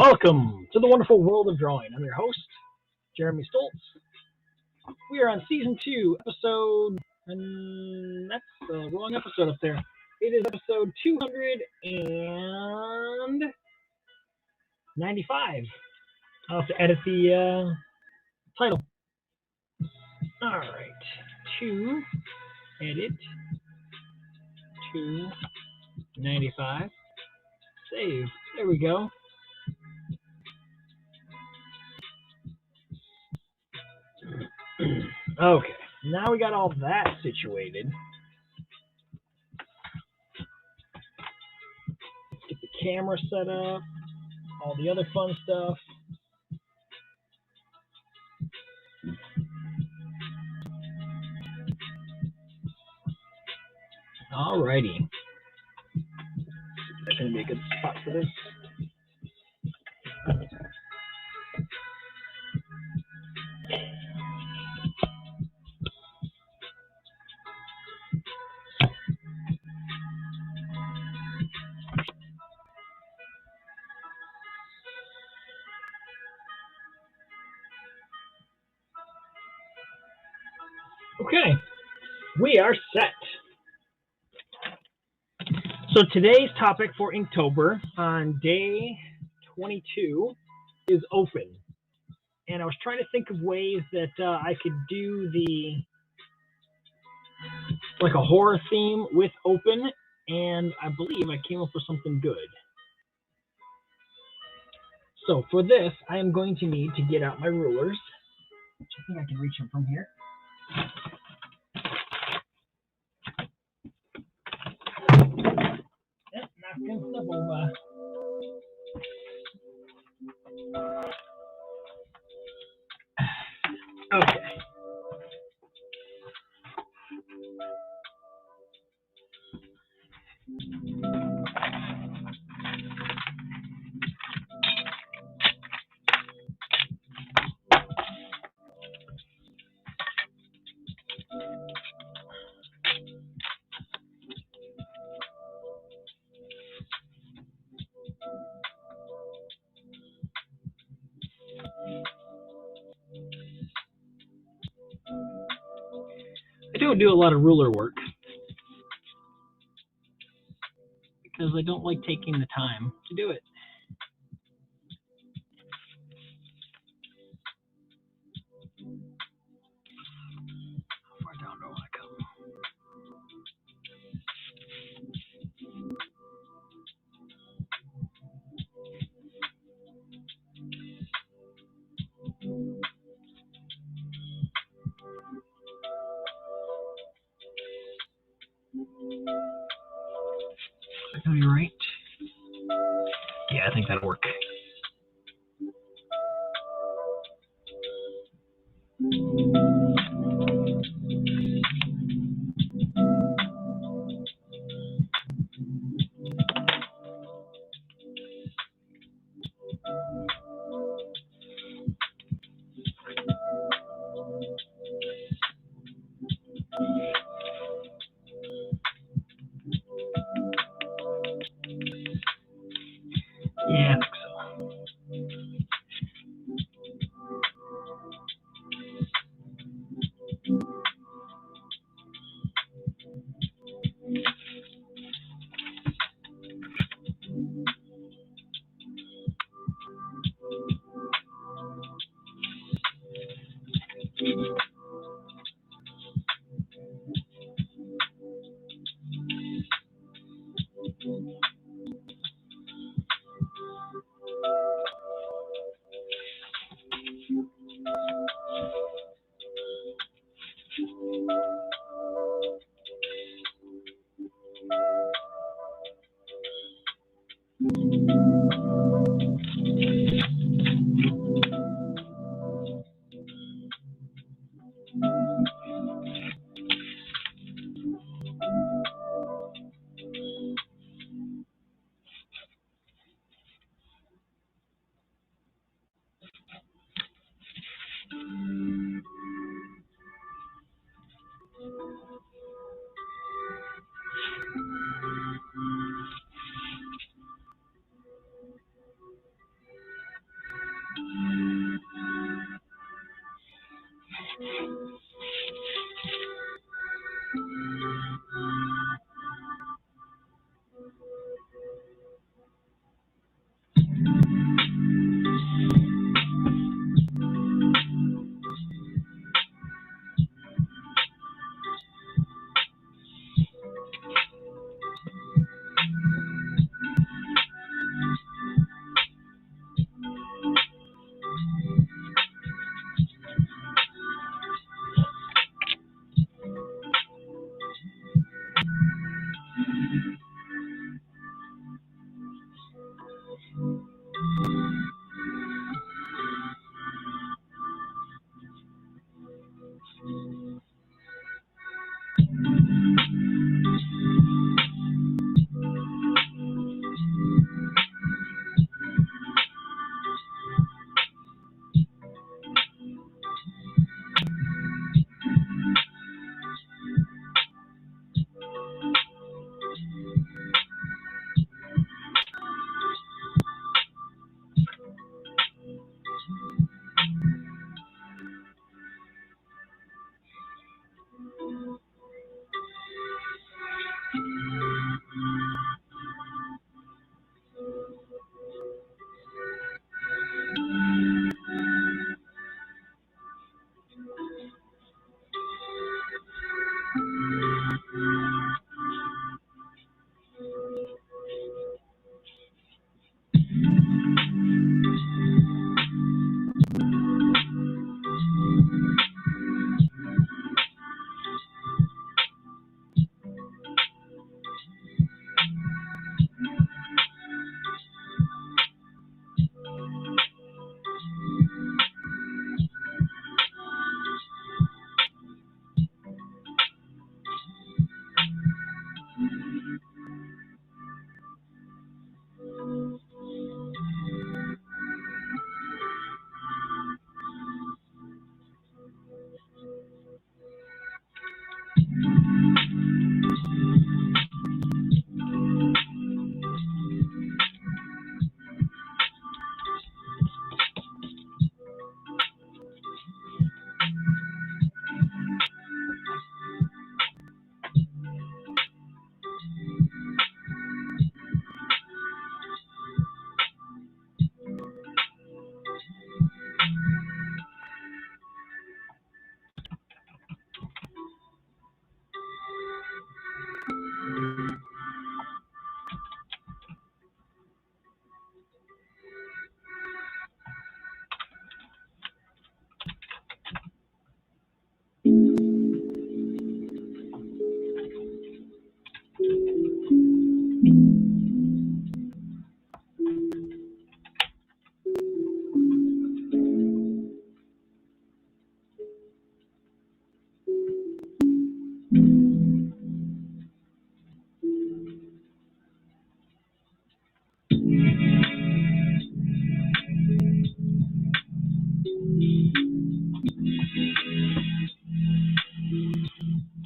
Welcome to the wonderful world of drawing. I'm your host, Jeremy Stoltz. We are on season 2, episode, and that's the wrong episode up there. It is episode 295. I'll have to edit the title. Alright, edit, 295, save. There we go. Okay, now we got all that situated. Get the camera set up, all the other fun stuff. Alrighty. That's going to be a good spot for this. Okay, we are set. So today's topic for Inktober on day 22 is open. And I was trying to think of ways that I could do like a horror theme with open, and I believe I came up with something good. So for this, I am going to need to get out my rulers, which I think I can reach them from here. Yep, knocking stuff over. Okay. I don't do a lot of ruler work because I don't like taking the time to do it. How far down do I want to come? Is that gonna be right? Yeah, I think that'll work. Yeah, I think so.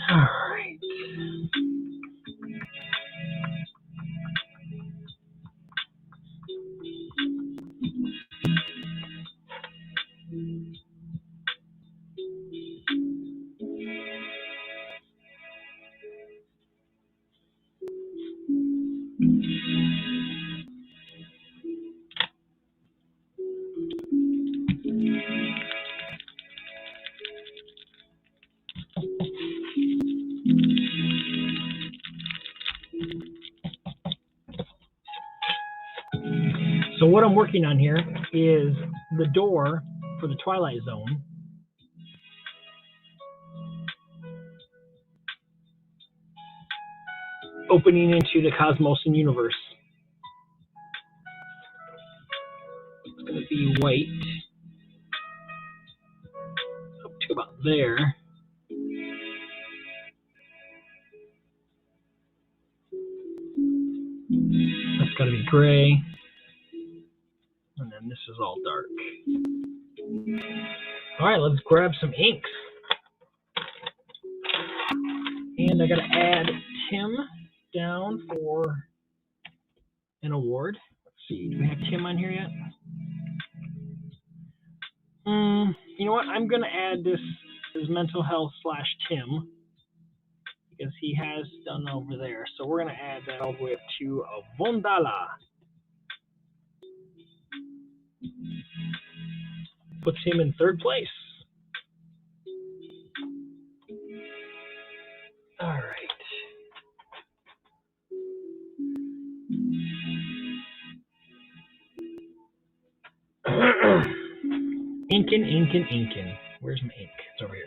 All right. So what I'm working on here is the door for the Twilight Zone. Opening into the cosmos and universe. It's going to be white up to about there. That's got to be gray. And then this is all dark. All right, let's grab some inks. And I got to add Tim down for an award. Let's see, do we have Tim on here yet? You know what? I'm going to add this his mental health / Tim, because he has done over there. So we're going to add that all the way up to Vondala. Puts him in third place. All right. Inkin. Where's my ink? It's over here.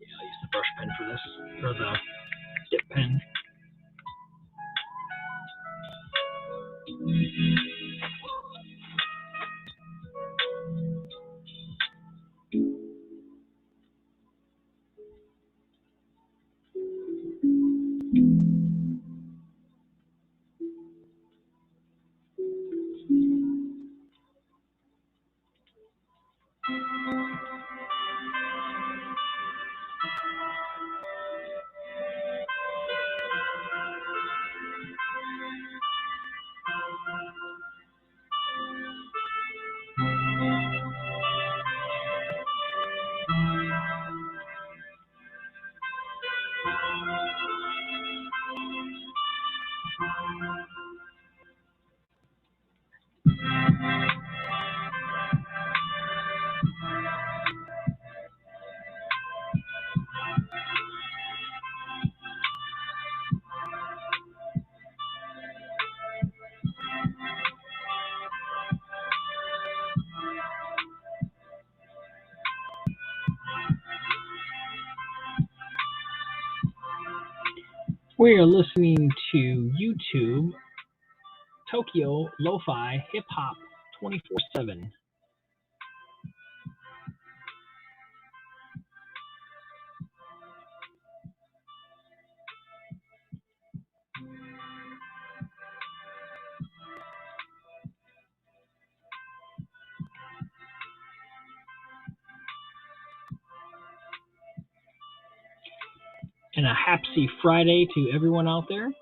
Yeah, I'll use the brush pen for this, or the dip pen. We are listening to YouTube Tokyo Lo-Fi Hip Hop 24/7. And a happy Friday to everyone out there.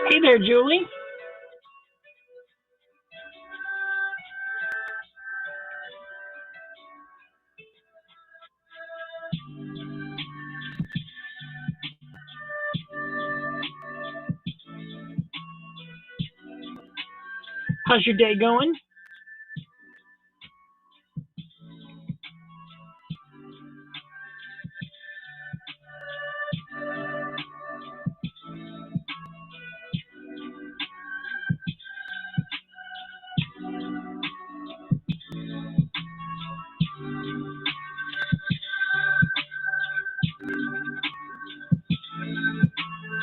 Hey there, Julie. How's your day going?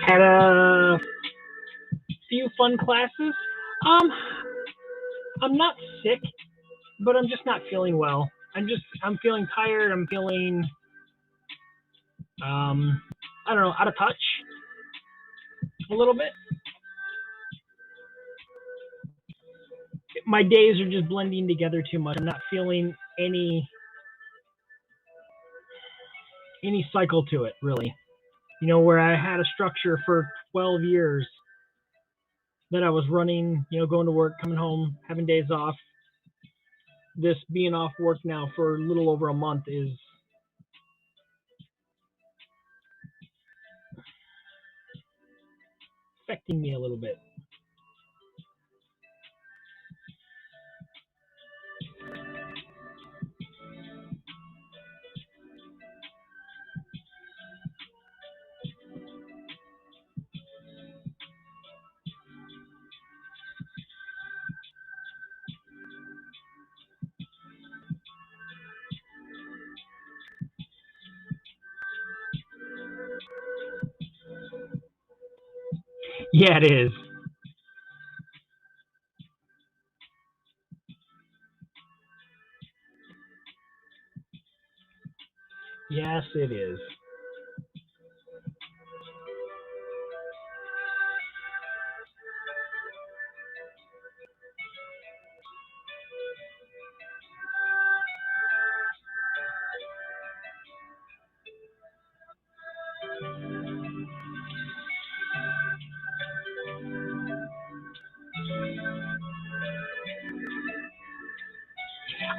Had a few fun classes. I'm not sick, but I'm just not feeling well. I'm feeling tired. I'm feeling, I don't know, out of touch a little bit. My days are just blending together too much. I'm not feeling any cycle to it, really. You know, where I had a structure for 12 years that I was running, you know, going to work, coming home, having days off. This being off work now for a little over a month is affecting me a little bit. Yeah, it is. Yes, it is.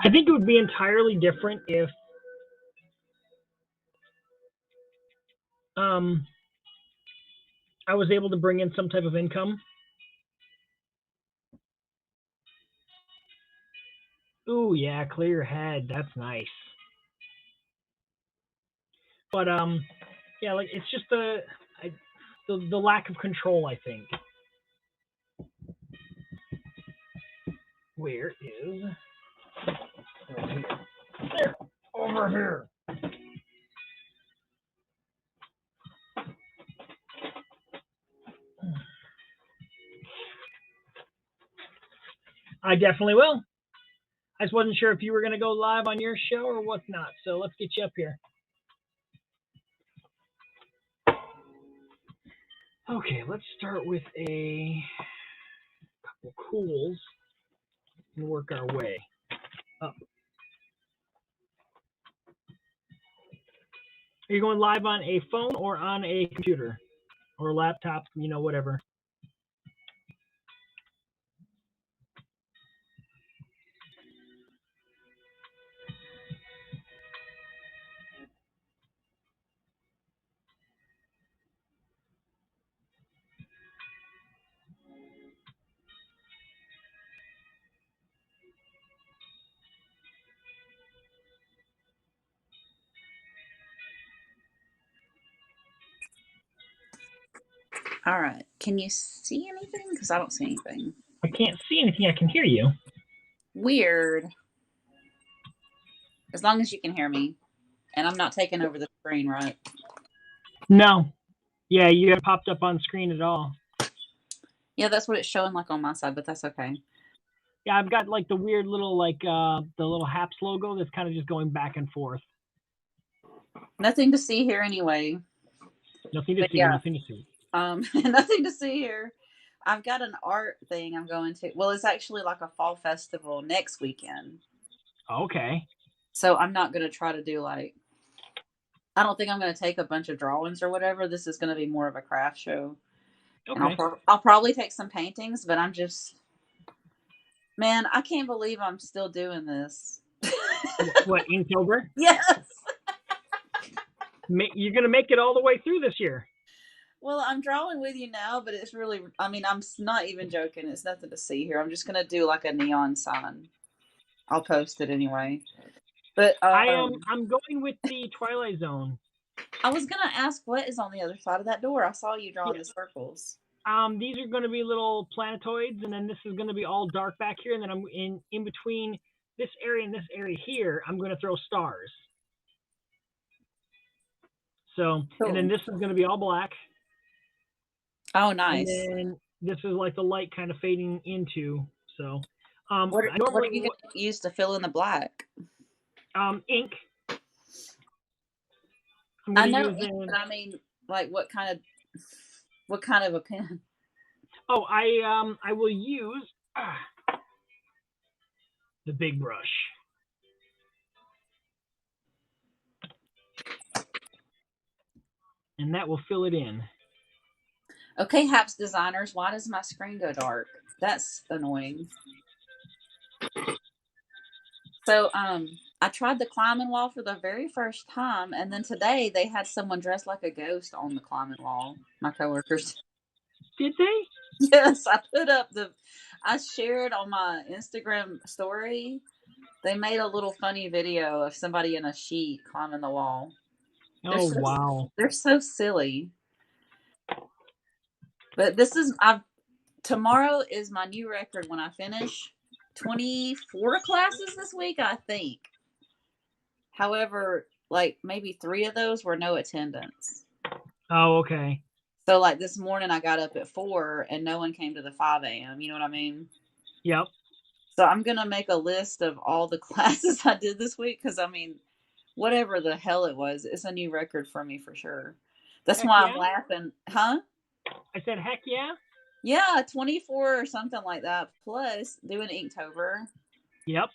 I think it would be entirely different if I was able to bring in some type of income. Ooh, yeah, clear your head. That's nice. But yeah, like it's just the lack of control. I think. Where is? There, over here. I definitely will. I just wasn't sure if you were going to go live on your show or what's not. So let's get you up here. Okay, let's start with a couple cools and work our way up. Are you going live on a phone or on a computer or a laptop, you know, whatever? All right. Can you see anything? Because I don't see anything. I can't see anything. I can hear you. Weird. As long as you can hear me. And I'm not taking over the screen, right? No. Yeah, you haven't popped up on screen at all. Yeah, that's what it's showing like on my side, but that's okay. Yeah, I've got like the weird little the little HAPS logo that's kind of just going back and forth. Nothing to see here anyway. Nothing to see. Yeah. Nothing to see. Nothing to see here. I've got an art thing I'm going to. Well, it's actually like a fall festival next weekend. Okay. So I'm not going to try to do like. I don't think I'm going to take a bunch of drawings or whatever. This is going to be more of a craft show. Okay. And I'll probably take some paintings, but I'm just. Man, I can't believe I'm still doing this. What, Inktober? Yes. You're going to make it all the way through this year. Well, I'm drawing with you now, but it's really, I mean, I'm not even joking. It's nothing to see here. I'm just going to do like a neon sign. I'll post it anyway. But I'm going with the Twilight Zone. I was going to ask what is on the other side of that door. I saw you drawing Yeah. the circles. These are going to be little planetoids, and then this is going to be all dark back here, and then I'm in between this area and this area here. I'm going to throw stars. So, Cool. And then this is going to be all black. Oh, nice. And then this is like the light kind of fading into. So, what are you going to use to fill in the black? Ink. I know ink, but I mean, like what kind of a pen? Oh, I will use the big brush. And that will fill it in. Okay, Haps designers, why does my screen go dark? That's annoying. So, I tried the climbing wall for the very first time, and then today they had someone dressed like a ghost on the climbing wall. My coworkers. Did they? Yes, I shared on my Instagram story. They made a little funny video of somebody in a sheet climbing the wall. Wow. They're so silly. But tomorrow is my new record when I finish 24 classes this week, I think. However, like maybe 3 of those were no attendance. Oh, okay. So like this morning I got up at 4 and no one came to the 5 a.m. You know what I mean? Yep. So I'm going to make a list of all the classes I did this week because, I mean, whatever the hell it was, it's a new record for me for sure. That's why I'm laughing. Huh? I said, heck yeah. Yeah, 24 or something like that. Plus doing Inktober. Yep.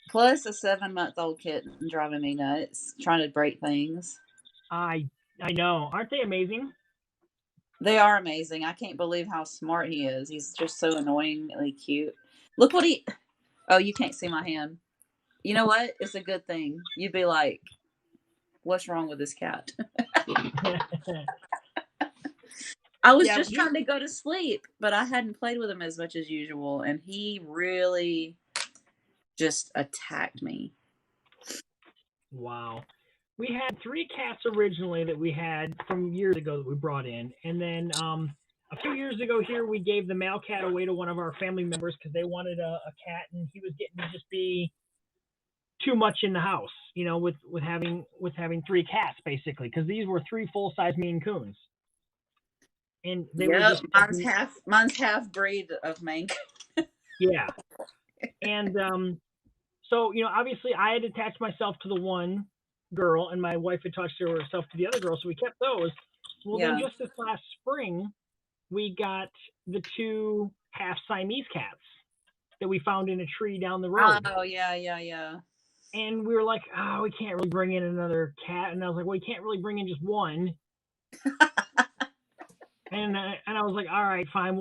Plus a 7-month-old kitten driving me nuts, trying to break things. I know. Aren't they amazing? They are amazing. I can't believe how smart he is. He's just so annoyingly cute. Look what oh, you can't see my hand. You know what? It's a good thing. You'd be like, what's wrong with this cat? I was just trying to go to sleep, but I hadn't played with him as much as usual, and he really just attacked me. Wow. We had 3 cats originally that we had from years ago that we brought in, and then a few years ago here we gave the male cat away to one of our family members because they wanted a cat, and he was getting to just be too much in the house, you know, with having 3 cats basically, because these were 3 full-size Maine Coons. And they were just mine's half breed of Maine. Yeah. And so, you know, obviously I had attached myself to the one girl and my wife attached herself to the other girl, so we kept those. Well, then just this last spring, we got the 2 half Siamese cats that we found in a tree down the road. Oh, yeah. And we were like, oh, we can't really bring in another cat. And I was like, well, we can't really bring in just one. And I was like, all right, fine.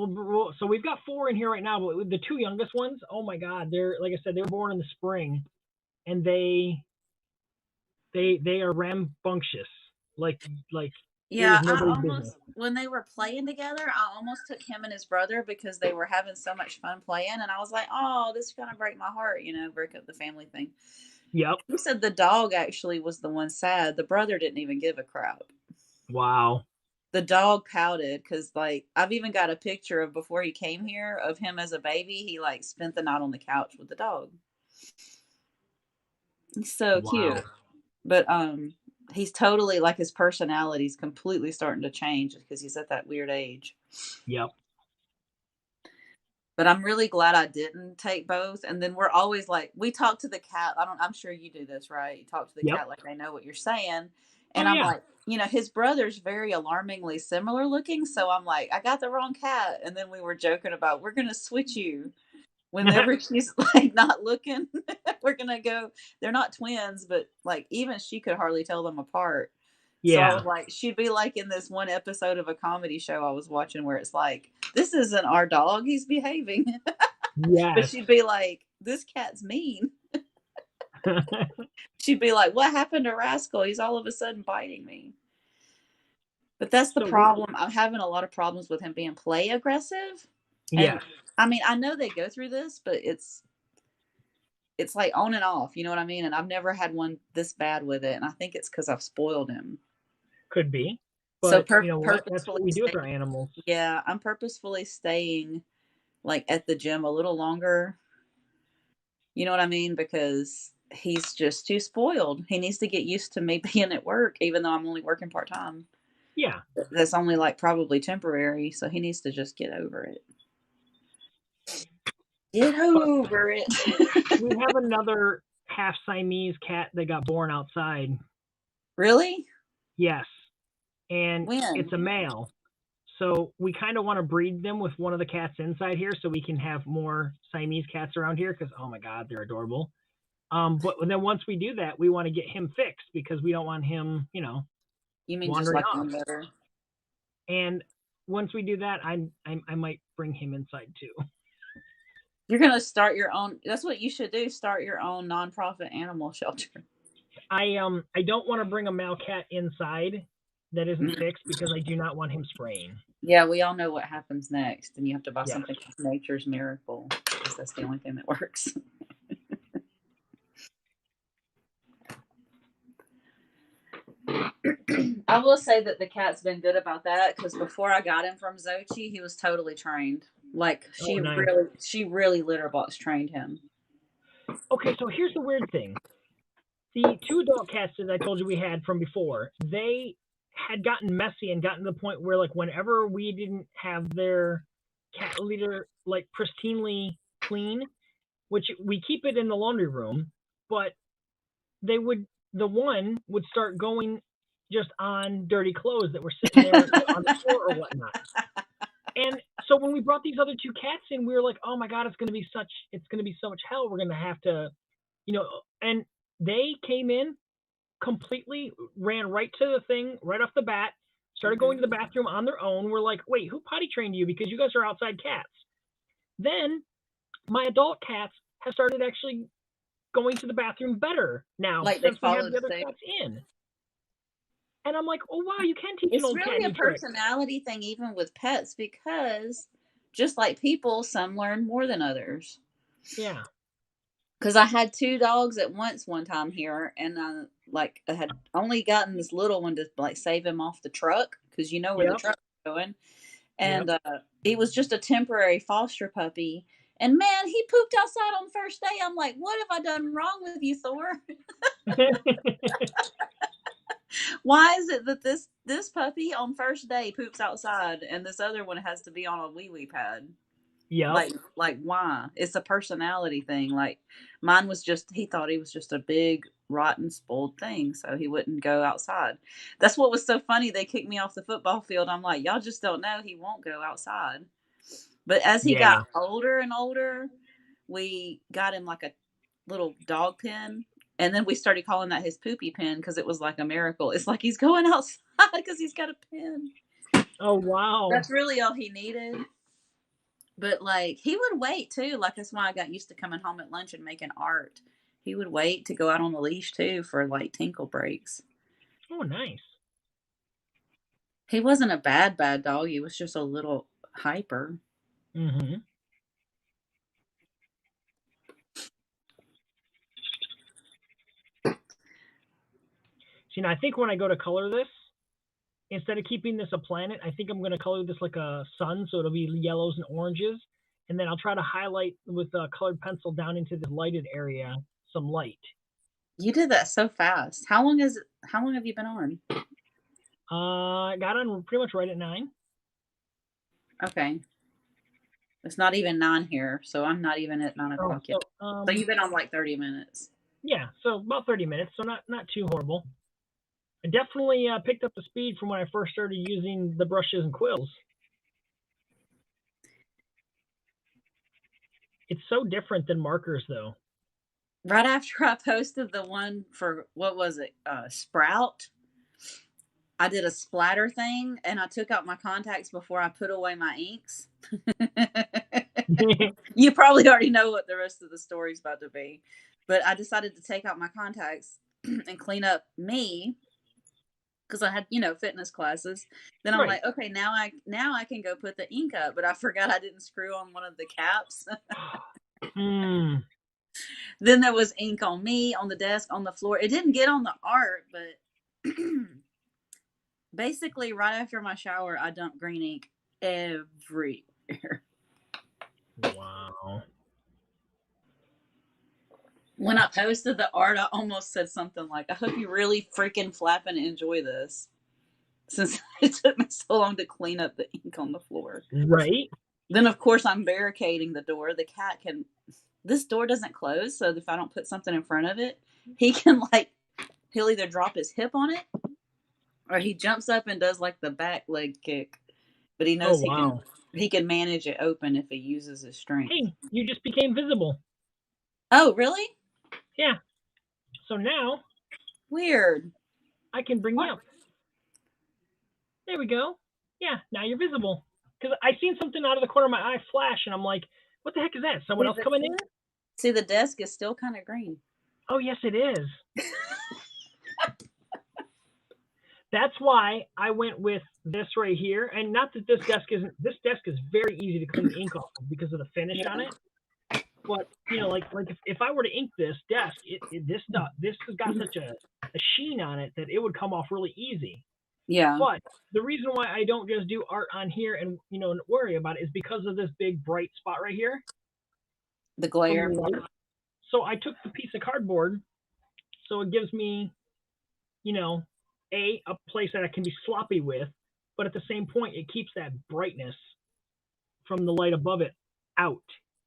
So we've got 4 in here right now, but the 2 youngest ones, oh my God, they're, like I said, they were born in the spring, and they are rambunctious, like yeah. When they were playing together, I almost took him and his brother because they were having so much fun playing, and I was like, oh, this is gonna break my heart, you know, break up the family thing. Yep. He said the dog actually was the one sad. The brother didn't even give a crap. Wow. The dog pouted because, like, I've even got a picture of before he came here of him as a baby. He, like, spent the night on the couch with the dog. He's so cute. But he's totally, like, his personality's completely starting to change because he's at that weird age. Yep. But I'm really glad I didn't take both. And then we're always like, we talk to the cat. I'm sure you do this, right? You talk to the cat like they know what you're saying. And I'm like, you know, his brother's very alarmingly similar looking. So I'm like, I got the wrong cat. And then we were joking about, we're going to switch you whenever she's like not looking. We're going to go. They're not twins, but like even she could hardly tell them apart. Yeah. So I was like, she'd be like in this one episode of a comedy show I was watching where it's like, this isn't our dog. He's behaving. Yeah. But she'd be like, this cat's mean. She'd be like, what happened to Rascal? He's all of a sudden biting me. But that's the problem. I'm having a lot of problems with him being play aggressive. And I mean, I know they go through this, but it's like on and off, you know what I mean? And I've never had one this bad with it, and I think it's because I've spoiled him. Could be. But you know what? That's what we do with our animals. Yeah, I'm purposefully staying like at the gym a little longer. You know what I mean? Because he's just too spoiled. He needs to get used to me being at work, even though I'm only working part-time. Yeah. That's only like probably temporary, so he needs to just get over it. Get over it. We have another half Siamese cat that got born outside. Really? Yes. And when? It's a male. So we kind of want to breed them with one of the cats inside here so we can have more Siamese cats around here because, oh my God, they're adorable. But then once we do that, we want to get him fixed because we don't want him, you know, wandering off. And once we do that, I might bring him inside too. You're going to start your own. That's what you should do. Start your own nonprofit animal shelter. I don't want to bring a male cat inside that isn't fixed because I do not want him spraying. Yeah, we all know what happens next, and you have to buy something from Nature's Miracle because that's the only thing that works. I will say that the cat's been good about that because before I got him from Xochi, he was totally trained. Like she really litter box trained him. Okay, so here's the weird thing. The 2 adult cats that I told you we had from before, they had gotten messy and gotten to the point where, like, whenever we didn't have their cat litter, like, pristinely clean, which we keep it in the laundry room, but the one would start going just on dirty clothes that were sitting there on the floor or whatnot. And so when we brought these other 2 cats in, we were like, oh my God, it's going to be so much hell. We're going to have to, you know, and they came in, completely ran right to the thing right off the bat, started going to the bathroom on their own. We're like, wait, who potty trained you? Because you guys are outside cats. Then my adult cats have started actually going to the bathroom better now like since we have the other cats in. And I'm like, oh wow, you can teach an old cat. It's really a personality thing, even with pets, because just like people, some learn more than others. Yeah. Because I had 2 dogs at once one time here, and I had only gotten this little one to like save him off the truck because you know where the truck is going, and he was just a temporary foster puppy. And man, he pooped outside on the first day. I'm like, what have I done wrong with you, Thor? Why is it that this puppy on first day poops outside and this other one has to be on a wee-wee pad? Yeah. Like why? It's a personality thing. Like mine was just, he thought he was just a big, rotten, spoiled thing, so he wouldn't go outside. That's what was so funny. They kicked me off the football field. I'm like, y'all just don't know he won't go outside. But as he got older and older, we got him like a little dog pen. And then we started calling that his poopy pen because it was like a miracle. It's like he's going outside because he's got a pen. Oh, wow. That's really all he needed. But, like, he would wait, too. Like, that's why I got used to coming home at lunch and making art. He would wait to go out on the leash, too, for, like, tinkle breaks. Oh, nice. He wasn't a bad dog. He was just a little hyper. Mm-hmm. See, now I think when I go to color this, instead of keeping this a planet, I think I'm going to color this like a sun, so it'll be yellows and oranges. And then I'll try to highlight with a colored pencil down into the lighted area some light. You did that so fast. How long have you been on? I got on pretty much right at 9. Okay. It's not even 9 here, so I'm not even at 9 o'clock yet. So you've been on like 30 minutes. Yeah, so about 30 minutes, so not too horrible. I definitely picked up the speed from when I first started using the brushes and quills. It's so different than markers, though. Right after I posted the one for, what was it, Sprout, I did a splatter thing, and I took out my contacts before I put away my inks. You probably already know what the rest of the story's about to be. But I decided to take out my contacts and clean up me. because I had, fitness classes. Then I'm Right. like, okay, now I can go put the ink up, but I forgot I didn't screw on one of the caps. Then there was ink on me, on the desk, on the floor. It didn't get on the art, but basically right after my shower, I dumped green ink everywhere. Wow. When I posted the art, I almost said something like, I hope you really freaking flap and enjoy this, since it took me so long to clean up the ink on the floor. Right. Then, of course, I'm barricading the door. The cat can, this door doesn't close, so if I don't put something in front of it, he can, he'll either drop his hip on it, or he jumps up and does, the back leg kick. But he knows wow. he can manage it open if he uses his strength. Hey, you just became visible. Oh, really? Yeah. So now Weird. I can bring you up. There we go. Yeah, now you're visible. Because I seen something out of the corner of my eye flash, and I'm like, what the heck is that? Someone else coming in? See, the desk is still kind of green. Oh, yes, it is. That's why I went with this right here. And not that this desk is very easy to clean ink off of because of the finish on it. But if I were to ink this desk, this has got such a sheen on it that it would come off really easy. Yeah. But the reason why I don't just do art on here and worry about it is because of this big bright spot right here. The glare. So I took the piece of cardboard, so it gives me, a place that I can be sloppy with, but at the same point it keeps that brightness from the light above it out.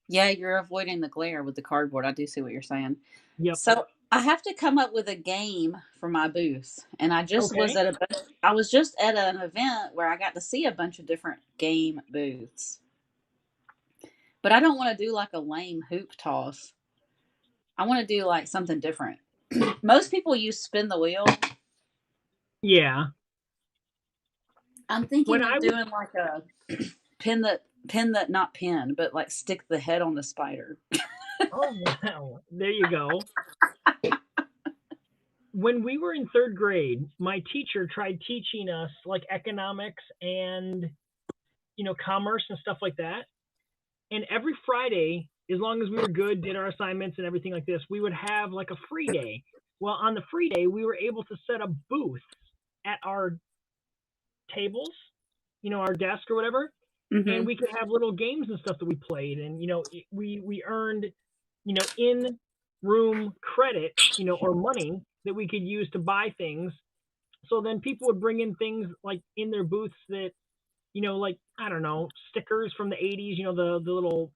Yeah, you're avoiding the glare with the cardboard. I do see what you're saying. Yep. So I have to come up with a game for my booth, and I just was just at an event where I got to see a bunch of different game booths. But I don't want to do a lame hoop toss. I want to do something different. Most people use spin the wheel. Yeah. I'm thinking of doing a pin that not pin, but stick the head on the spider. Oh wow! There you go. When we were in third grade, my teacher tried teaching us economics and commerce and stuff like that. And every Friday, as long as we were good, did our assignments and everything like this, we would have a free day. Well, on the free day, we were able to set up booths at our tables, our desk or whatever, and we could have little games and stuff that we played, and we earned in room credit, or money that we could use to buy things. So then people would bring in things in their booths that I don't know, stickers from the 80s, the little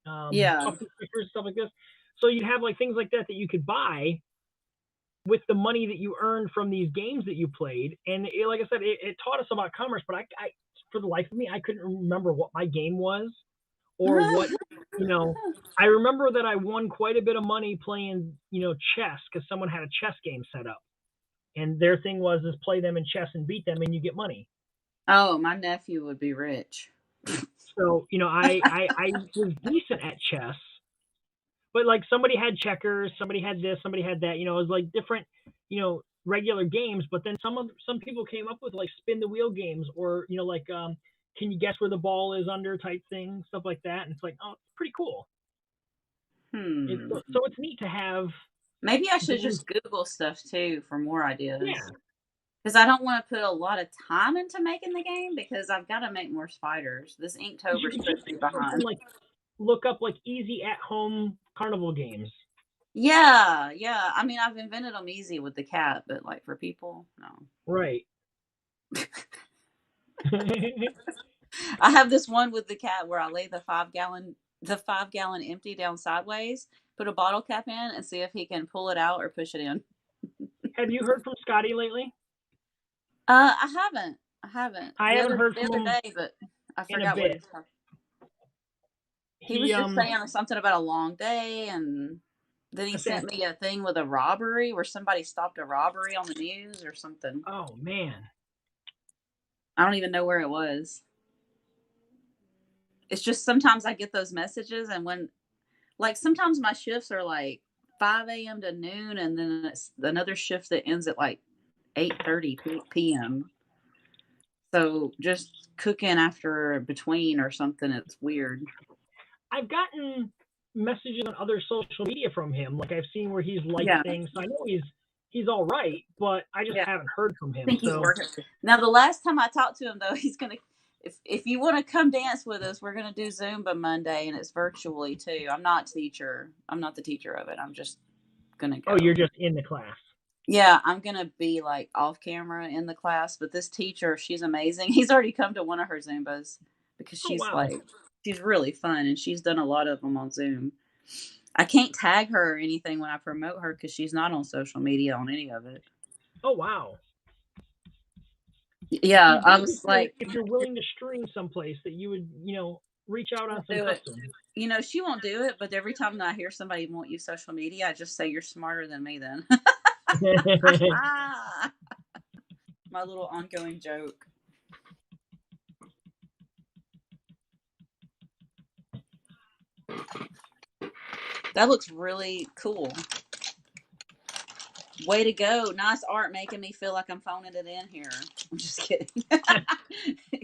puffy stickers, stuff like this. So you'd have things like that you could buy with the money that you earned from these games that you played. And like I said, it taught us about commerce, but I for the life of me, I couldn't remember what my game was or what, I remember that I won quite a bit of money playing, chess because someone had a chess game set up. And their thing was play them in chess and beat them and you get money. Oh, my nephew would be rich. So, I was decent at chess, but somebody had checkers, somebody had this, somebody had that, it was different, regular games. But then some people came up with spin the wheel games or, can you guess where the ball is under type thing, stuff like that. And it's oh, it's pretty cool. So it's neat to have. Maybe I should just Google stuff too for more ideas. Yeah. Because I don't want to put a lot of time into making the game because I've got to make more spiders. This Inktober's supposed to be behind. Look up easy at home carnival games. Yeah. I mean, I've invented them easy with the cat, but for people, no. Right. I have this one with the cat where I lay the 5-gallon empty down sideways, put a bottle cap in, and see if he can pull it out or push it in. Have you heard from Scotty lately? I haven't. I haven't heard from him the other day, but I forgot what he was just saying something about a long day, and then he sent me a thing with a robbery where somebody stopped a robbery on the news or something. Oh man, I don't even know where it was. It's just sometimes I get those messages, and when sometimes my shifts are 5 a.m. to noon, and then it's another shift that ends at 8:30 p.m. So just cooking after between or something, it's weird. I've gotten messages on other social media from him. Like I've seen where he's liked Yeah. things. So I know he's all right, but I just Yeah. haven't heard from I him. think he's So working. Now, the last time I talked to him, though, he's gonna. If you want to come dance with us, we're gonna do Zumba Monday, and it's virtually too. I'm not teacher. I'm not the teacher of it. I'm just gonna oh, go. you're just in the class. Yeah, I'm gonna be like off camera in the class, but this teacher, she's amazing. He's already come to one of her Zumbas because Oh she's wow. like, she's really fun, and she's done a lot of them on Zoom. I can't tag her or anything when I promote her because she's not on social media on any of it. Oh wow. Yeah, You'd I think was like, if you're willing to stream someplace that you would, reach out on some do it. custom. You know, she won't do it, but every time that I hear somebody won't use social media, I just say, "You're smarter than me then." My little ongoing joke. That looks really cool. Way to go. Nice art making me feel like I'm phoning it in here. I'm just kidding.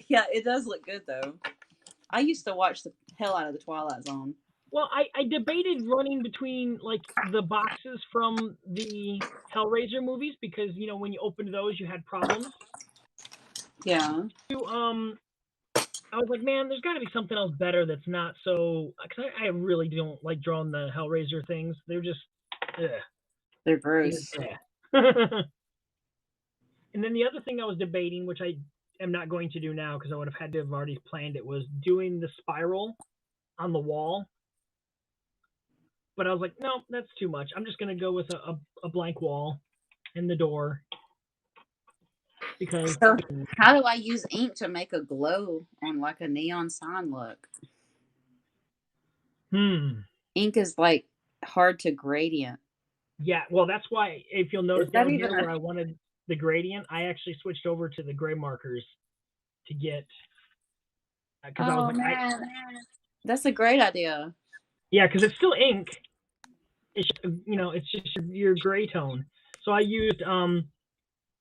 Yeah, it does look good though. I used to watch the hell out of the Twilight Zone. Well, I debated running between like the boxes from the Hellraiser movies because when you opened those you had problems. Yeah. I was like, man, there's got to be something else better that's not so. Because I really don't like drawing the Hellraiser things. They're just, ugh. They're gross. And then the other thing I was debating, which I am not going to do now because I would have had to have already planned it, was doing the spiral on the wall. But I was like, no, that's too much. I'm just going to go with a blank wall and the door because. So, how do I use ink to make a glow on like a neon sign look? Ink is like hard to gradient. Yeah, well, that's why if you'll notice Is that down even here where I wanted the gradient, I actually switched over to the gray markers to get because I was Oh like, man, that's a great idea. yeah, because it's still ink. It's it's just your gray tone. So I used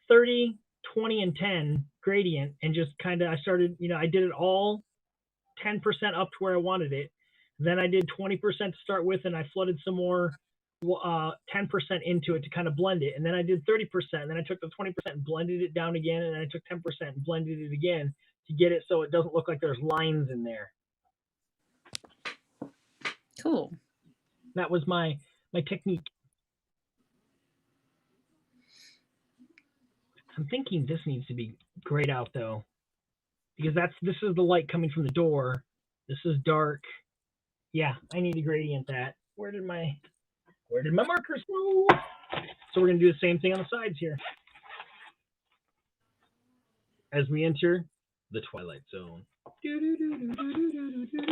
30, 20, and 10 gradient, and just kind of I started I did it all 10% up to where I wanted it. Then I did 20% to start with, and I flooded some more 10% into it to kind of blend it. And then I did 30%. And then I took the 20% and blended it down again. And then I took 10% and blended it again to get it so it doesn't look like there's lines in there. Cool. That was my technique. I'm thinking this needs to be grayed out though, because this is the light coming from the door. This is dark. Yeah, I need to gradient that. Where did my markers go? So we're gonna do the same thing on the sides here. As we enter the Twilight Zone.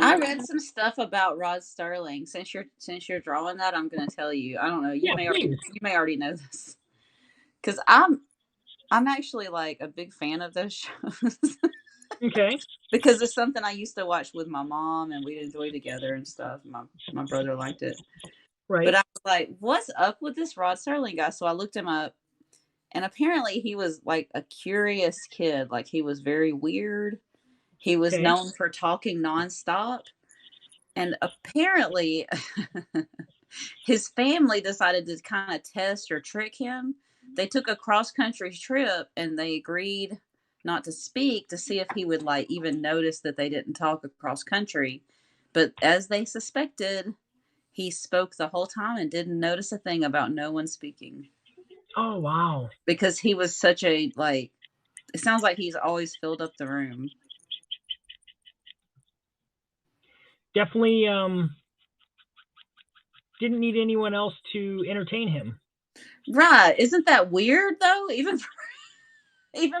I read some stuff about Rod Sterling. Since you're drawing that, I'm going to tell you. I don't know. You may already know this because I'm actually like a big fan of those shows. Okay. Because it's something I used to watch with my mom and we'd enjoy together and stuff. My brother liked it. Right. But I was like, what's up with this Rod Sterling guy? So I looked him up, and apparently he was like a curious kid. Like he was very weird. He was known for talking nonstop. And apparently his family decided to kind of test or trick him. They took a cross-country trip and they agreed not to speak to see if he would like even notice that they didn't talk across country. But as they suspected, he spoke the whole time and didn't notice a thing about no one speaking. Oh, wow. Because he was such a, like, it sounds like he's always filled up the room. Definitely didn't need anyone else to entertain him. Right. Isn't that weird, though? Even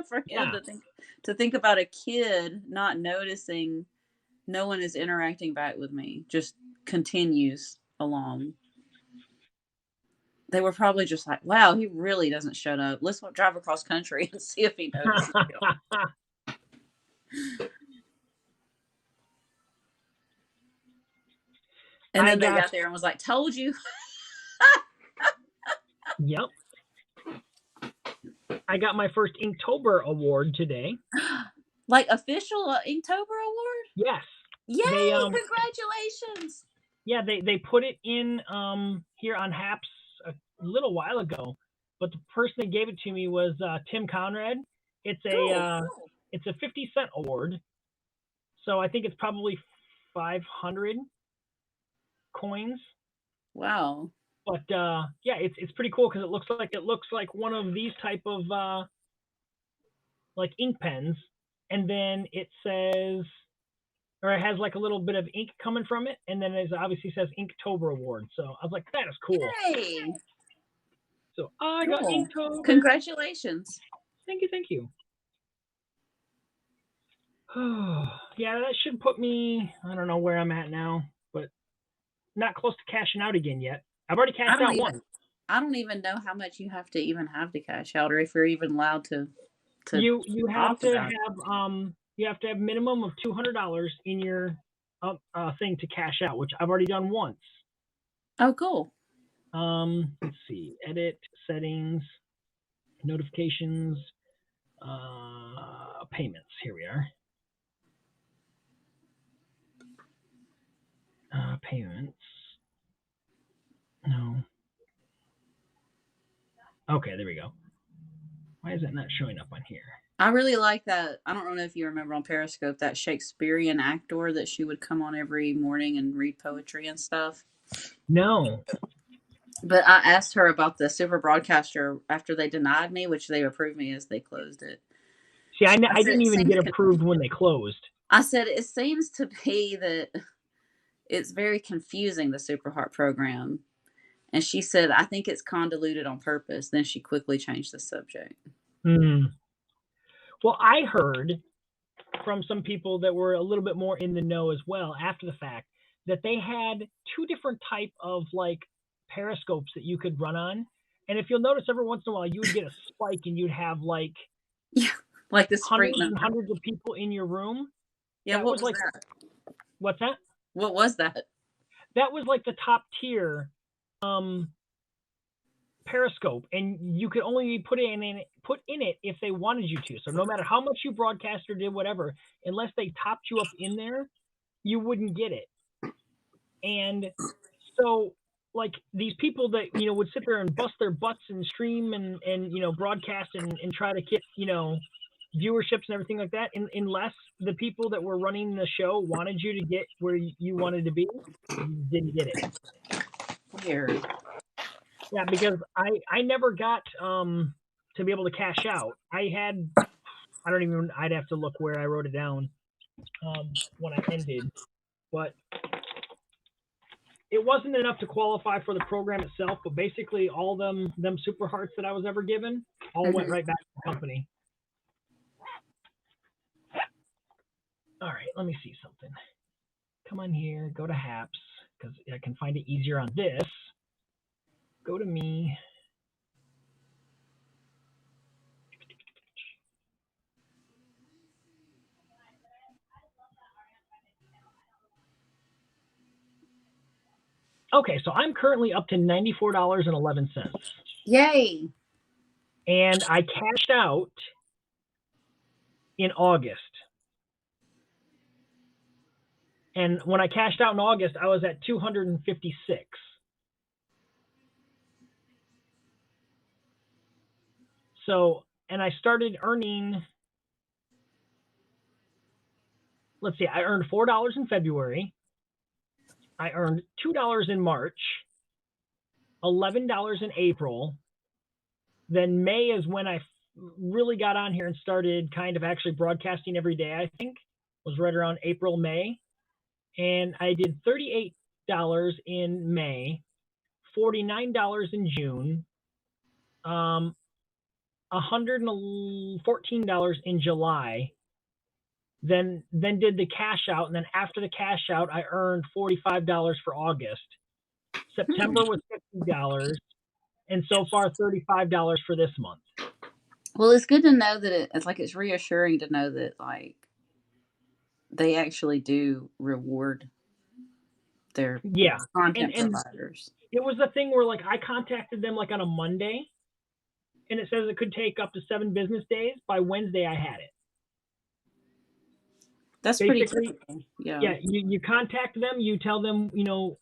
for him to think about a kid not noticing no one is interacting back with me, just continues along. They were probably just like, wow, he really doesn't shut up. Let's drive across country and see if he notices. And then they got there and was like, told you. Yep. I got my first Inktober Award today. Like official Inktober Award? Yes. Yay! They Congratulations! Yeah, they put it in here on Haps a little while ago, but the person that gave it to me was Tim Conrad. It's a Cool. it's a 50-cent award, so I think it's probably 500 coins. Wow. But yeah, it's pretty cool because it looks like one of these type of like ink pens, and then it says, or it has like a little bit of ink coming from it, and then it obviously says Inktober Award. So I was like, that is cool. Yay! So I got Cool. Inktober. Congratulations. Thank you. Yeah, that should put me, I don't know where I'm at now, but not close to cashing out again yet. I've already cashed out once. I don't even know how much you have to cash out, or if you're even allowed to You have to have you have to have minimum of $200 in your thing to cash out, which I've already done once. Oh, cool. Let's see, edit settings, notifications, payments. Here we are. Payments. No. Okay, there we go. Why is it not showing up on here? I really like that. I don't know if you remember on Periscope that Shakespearean actor that she would come on every morning and read poetry and stuff. No. But I asked her about the super broadcaster after they denied me, which they approved me as they closed it. See, I didn't even get approved when they closed. I said, it seems to be that it's very confusing, the Super Heart program. And she said, I think it's convoluted on purpose. Then she quickly changed the subject. Well, I heard from some people that were a little bit more in the know as well after the fact that they had two different type of like periscopes that you could run on. And if you'll notice, every once in a while you would get a spike and you'd have like this hundreds and hundreds of people in your room. Yeah, what was like that? What's that? What was that? That was like the top tier periscope, and you could only put in it if they wanted you to. So no matter how much you broadcast or did whatever, unless they topped you up in there, you wouldn't get it. And so like these people that would sit there and bust their butts and stream and broadcast and try to get viewerships and everything like that, unless the people that were running the show wanted you to get where you wanted to be, you didn't get it. Weird. Yeah, because I never got to be able to cash out. I'd have to look where I wrote it down when I ended, but it wasn't enough to qualify for the program itself. But basically, all them Super Hearts that I was ever given all went right back to the company. All right, let me see something. Come on here, go to Haps because I can find it easier on this. Go to me. Okay, so I'm currently up to $94.11. Yay! And I cashed out in August. And when I cashed out in August, I was at 256. So, and I started earning, let's see, I earned $4 in February. I earned $2 in March, $11 in April. Then May is when I really got on here and started kind of actually broadcasting every day, I think. Was right around April, May. And I did $38 in May, $49 in June, $114 in July. Then did the cash out, and then after the cash out, I earned $45 for August. September was $50, and so far $35 for this month. Well, it's good to know that it's reassuring to know that like they actually do reward their content providers. It was the thing where like I contacted them like on a Monday, and it says it could take up to 7 business days. By Wednesday, I had it. That's Basically, pretty typical. Yeah. Yeah, you contact them, you tell them,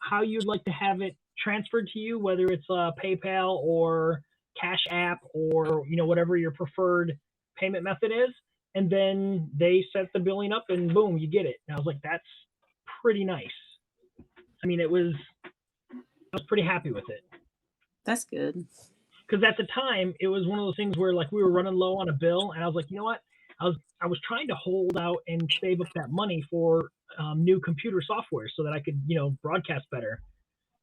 how you'd like to have it transferred to you, whether it's PayPal or Cash App or, whatever your preferred payment method is. And then they set the billing up and boom, you get it. And I was like, that's pretty nice. I mean, I was pretty happy with it. That's good. Because at the time, it was one of those things where like we were running low on a bill, and I was like, you know what? I was trying to hold out and save up that money for new computer software so that I could, broadcast better.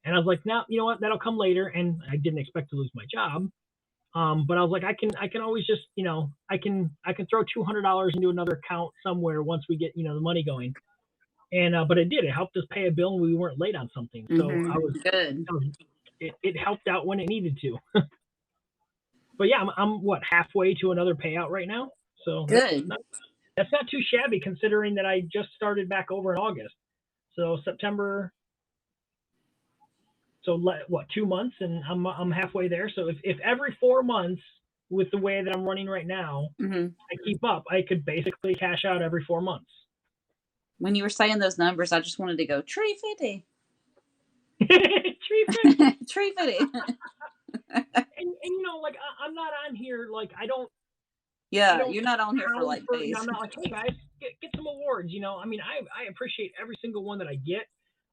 And I was like, now, you know what? That'll come later. And I didn't expect to lose my job. But I was like, I can always just, I can throw $200 into another account somewhere once we get, the money going. And but it did. It helped us pay a bill, and we weren't late on something. So Mm-hmm. I was good. It helped out when it needed to. But yeah, I'm what, halfway to another payout right now. So Good. That's not too shabby considering that I just started back over in August. So September. So what, 2 months, and I'm halfway there. So if every 4 months with the way that I'm running right now, Mm-hmm. I keep up, I could basically cash out every 4 months. When you were saying those numbers, I just wanted to go tree 50. Tree 50. Tree 50. and like I'm not on here like I don't. Yeah, you're not on here for like days. I'm not like, hey guys, get some awards. I mean, I appreciate every single one that I get.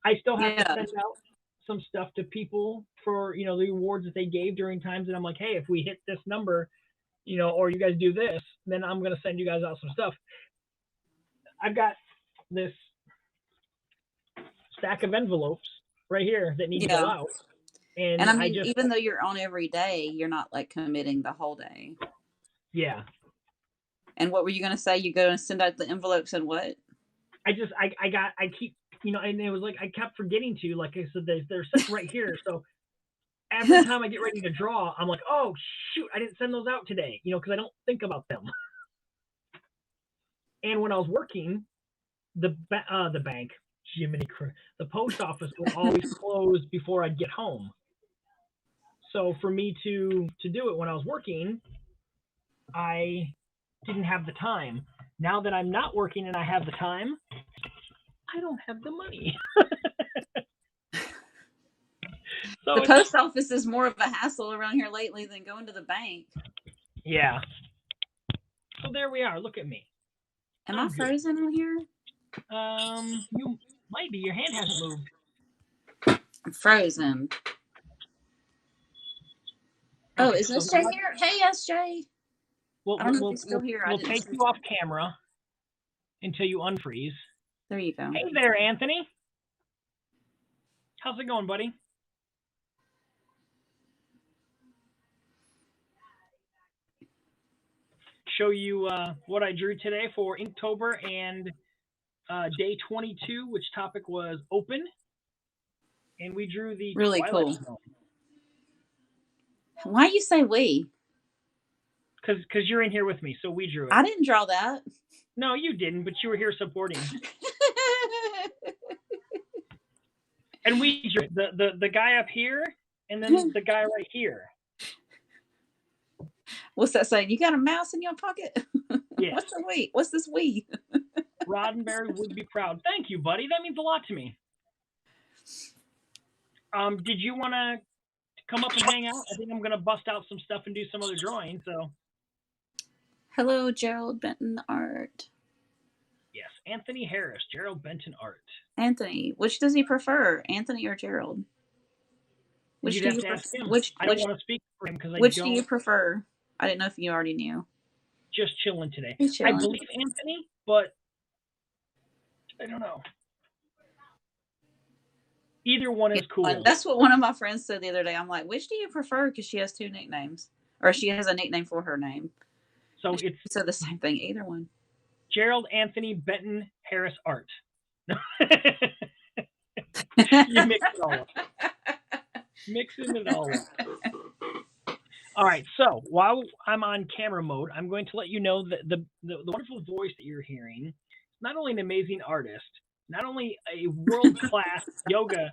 I still have to send out some stuff to people for the awards that they gave during times that I'm like, hey, if we hit this number, or you guys do this, then I'm gonna send you guys out some stuff. I've got this stack of envelopes right here that need to go out. And I mean, even though you're on every day, you're not like committing the whole day. Yeah. And what were you gonna say? You go and send out the envelopes and what? I keep, and it was like I kept forgetting to, like I said, they're sitting right here. So every time I get ready to draw, I'm like, oh shoot, I didn't send those out today, because I don't think about them. And when I was working, the bank, the post office would always close before I'd get home. So for me to do it when I was working, I didn't have the time. Now that I'm not working and I have the time, I don't have the money. So the post office is more of a hassle around here lately than going to the bank. Yeah. So there we are. Look at me. Am I frozen on here? You might be. Your hand hasn't moved. I'm frozen. Okay, oh, is SJ here? Hey, SJ. Well, I don't know if he's still here. We'll take you off camera until you unfreeze. There you go. Hey there, Anthony. How's it going, buddy? Show you what I drew today for Inktober and day 22, which topic was open. And we drew the really Twilight cool. Zone. Why you say we? Because you're in here with me, so we drew it. I didn't draw that. No, you didn't, but you were here supporting. And we drew the guy up here, and then the guy right here. What's that saying? You got a mouse in your pocket? Yeah. What's the we? What's this we? Roddenberry would be proud. Thank you, buddy. That means a lot to me. Did you want to come up and hang out? I think I'm going to bust out some stuff and do some other drawing. So, hello, Gerald Benton Art. Yes, Anthony Harris, Gerald Benton Art. Anthony, which does he prefer, Anthony or Gerald? Which do you prefer? I don't want to speak for him because I don't. Which do you prefer? I didn't know if you already knew. Just chilling today. He's chilling. I believe Anthony, but I don't know. Either one is cool. That's what one of my friends said the other day. I'm like, which do you prefer? Because she has 2 nicknames. Or she has a nickname for her name. So she said the same thing. Either one. Gerald Anthony Benton Harris Art. You mix it all up. Mixing it all up. All right, so while I'm on camera mode, I'm going to let you know that the wonderful voice that you're hearing is not only an amazing artist, not only a world-class yoga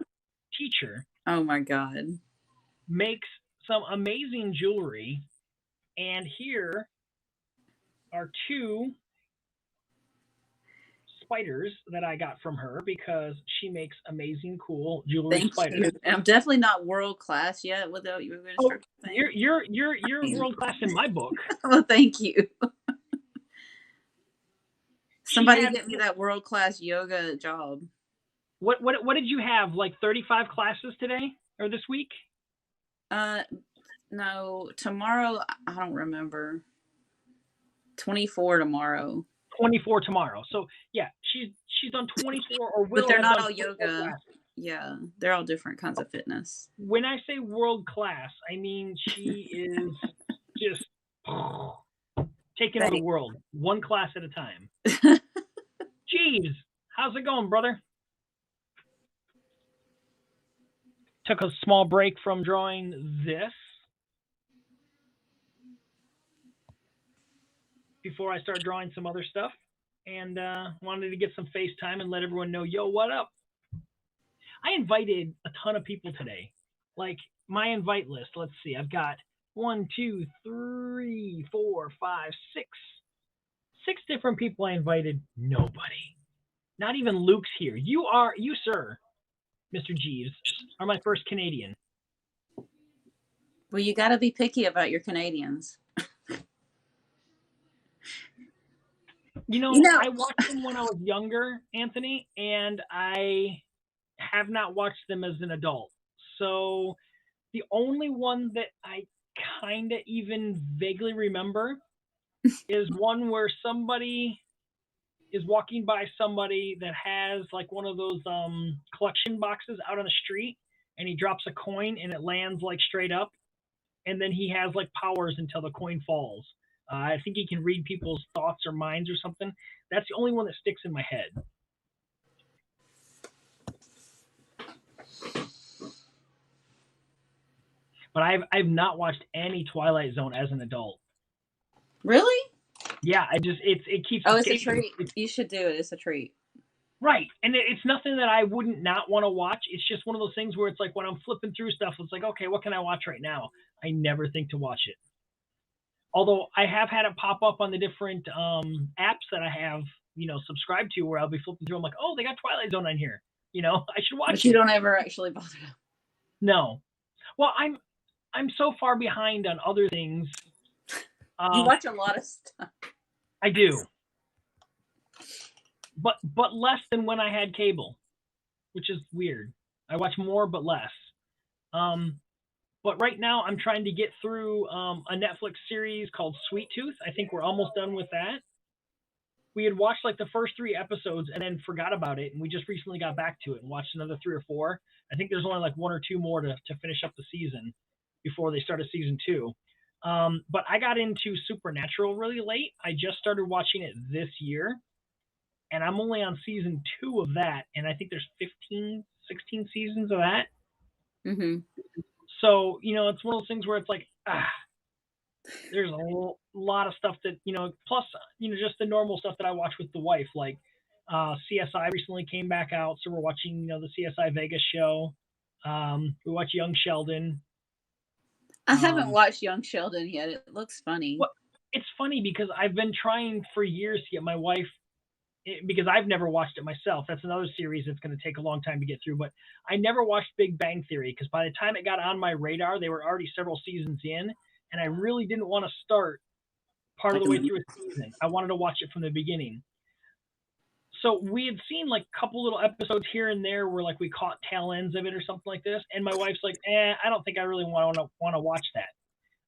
teacher. Oh my God. Makes some amazing jewelry And here are two spiders that I got from her because she makes amazing, cool jewelry Thank spiders. you. And I'm definitely not world class yet with the instructor thing. You're world class in my book. Well, thank you. Somebody get me that world class yoga job. What did you have? Like 35 classes today or this week? No, tomorrow I don't remember. 24 tomorrow. 24 tomorrow. So yeah, she's done 24 or will. But they're have not done all yoga. classes. Yeah, they're all different kinds of fitness. When I say world class, I mean she is just taking over the world, one class at a time. Jeeves, how's it going, brother? Took a small break from drawing this before I start drawing some other stuff, and wanted to get some FaceTime and let everyone know, yo, what up? I invited a ton of people today. Like my invite list, let's see, I've got 1, 2, 3, 4, 5, 6. 6 different people I invited. Nobody. Not even Luke's here. You, sir, Mr. Jeeves, are my first Canadian. Well, you got to be picky about your Canadians. You know, I watched them when I was younger, Anthony, and I have not watched them as an adult. So the only one that I kind of even vaguely remember is one where somebody is walking by somebody that has like one of those collection boxes out on the street, and he drops a coin and it lands like straight up, and then he has like powers until the coin falls. I think he can read people's thoughts or minds or something. That's the only one that sticks in my head. But I've not watched any Twilight Zone as an adult. Really? Yeah, it keeps. Oh, it's a treat. You should do it. It's a treat. Right, and it's nothing that I wouldn't not want to watch. It's just one of those things where it's like when I'm flipping through stuff, it's like, okay, what can I watch right now? I never think to watch it. Although I have had it pop up on the different apps that I have, subscribed to, where I'll be flipping through. I'm like, oh, they got Twilight Zone on here. I should watch it. But you don't ever actually bother. No. Well, I'm so far behind on other things. You watch a lot of stuff. I do. But less than when I had cable, which is weird. I watch more but less. But right now I'm trying to get through a Netflix series called Sweet Tooth. I think we're almost done with that. We had watched like the first 3 episodes and then forgot about it, and we just recently got back to it and watched another 3 or 4. I think there's only like 1 or 2 more to finish up the season before they started season 2. But I got into Supernatural really late. I just started watching it this year, and I'm only on season 2 of that, and I think there's 15, 16 seasons of that. Mm-hmm. So, it's one of those things where it's like, there's a lot of stuff that, plus, just the normal stuff that I watch with the wife, like CSI recently came back out, so we're watching, the CSI Vegas show. We watch Young Sheldon. I haven't watched Young Sheldon yet. It looks funny. Well, it's funny because I've been trying for years to get my wife, because I've never watched it myself. That's another series that's going to take a long time to get through. But I never watched Big Bang Theory because by the time it got on my radar, they were already several seasons in, and I really didn't want to start part of the way through a season. I wanted to watch it from the beginning. So we had seen like a couple little episodes here and there where like we caught tail ends of it or something like this, and my wife's like, I don't think I really want to watch that.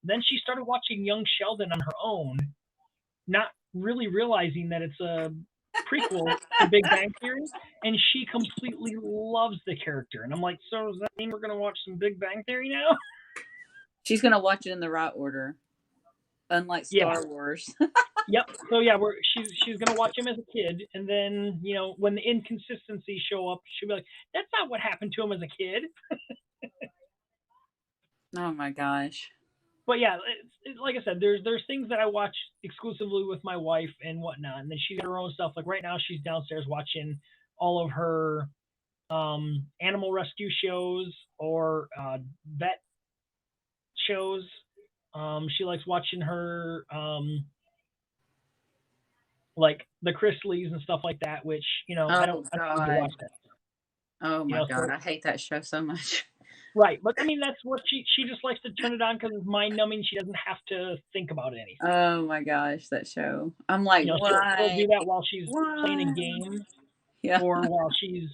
Then she started watching Young Sheldon on her own, not really realizing that it's a prequel to Big Bang Theory, and she completely loves the character. And I'm like, so does that mean we're going to watch some Big Bang Theory now? She's going to watch it in the right order, unlike Star Wars. Yep. So yeah, she's going to watch him as a kid, and then, when the inconsistencies show up, she'll be like, that's not what happened to him as a kid. Oh my gosh. But yeah, like I said, there's things that I watch exclusively with my wife and whatnot, and then she's got her own stuff. Like right now, she's downstairs watching all of her animal rescue shows or vet shows. She likes watching her like the Chrisleys and stuff like that, which I Oh don't need to God. watch that. Oh my So God. I hate that show so much. right, but I mean that's what she just likes to turn it on because it's mind numbing. She doesn't have to think about anything. Oh my gosh, that show. I'm like, She'll why? do that while she's playing a Why? game Yeah. or while she's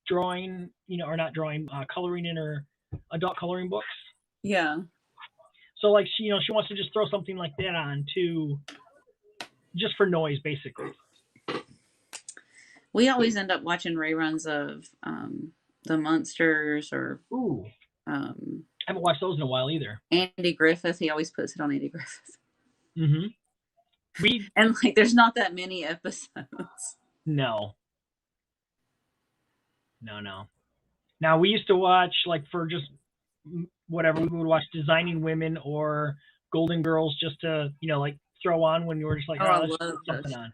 drawing, or not drawing, coloring in her adult coloring books. Yeah. So like she wants to just throw something like that on to just for noise, basically. We always end up watching reruns of the Munsters or Ooh, um, I haven't watched those in a while either. Andy Griffith. He always puts it on Andy Griffith. Mm-hmm. And like, there's not that many episodes. No. Now we used to watch like for just whatever we would watch Designing Women or Golden Girls just to like throw on when you were just like, Oh, I let's love put something those. on.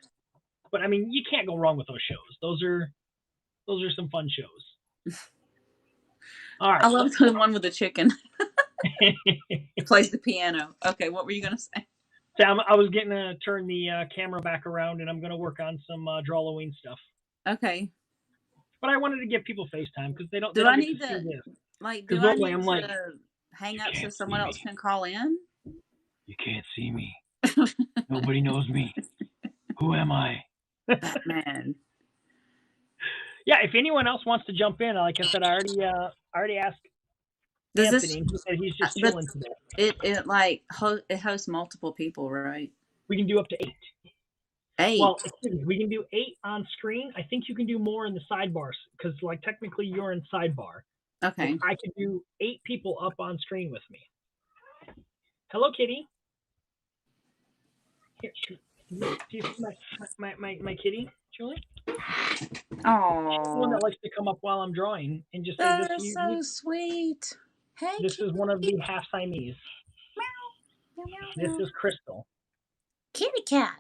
But I mean, you can't go wrong with those shows. Those are some fun shows. All right. I love the one with the chicken. He plays the piano. Okay, what were you gonna say? Sam, I was getting to turn the camera back around, and I'm going to work on some Drawloween stuff. Okay. But I wanted to give people FaceTime because they don't. Do They don't I get need to see to this. like? Do I normally need I'm to like, hang "You up so can't someone see else me. can call in? You can't see me. Nobody knows me. Who am I?" Batman. Yeah, if anyone else wants to jump in, like I said, I already asked Does this? Anthony. He said he's just But chilling today. it like it hosts multiple people, right? We can do up to 8. 8. Well, excuse me, we can do 8 on screen. I think you can do more in the sidebars because, like, technically you're in sidebar. Okay. Like, I could do 8 people up on screen with me. Hello, Kitty. Here, do you see my kitty, Julie? Oh, She's the one that likes to come up while I'm drawing and just say, that is so sweet. Hey, this kitty. is one of the half Siamese. Meow, meow, This meow. is Crystal. Kitty cat.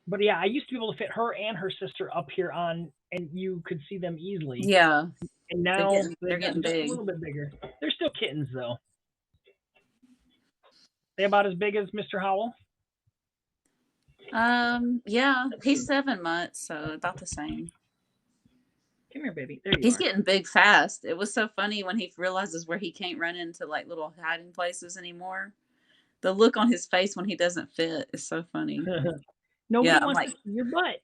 But yeah, I used to be able to fit her and her sister up here on, and you could see them easily. Yeah. And now they're getting just big. a little bit bigger. They're still kittens, though. They about as big as Mr. Howell? Yeah, he's 7 months, so about the same. Come here, baby. There you He's are. getting big fast. It was so funny when he realizes where he can't run into like little hiding places anymore. The look on his face when he doesn't fit is so funny. Nobody wants to see your butt.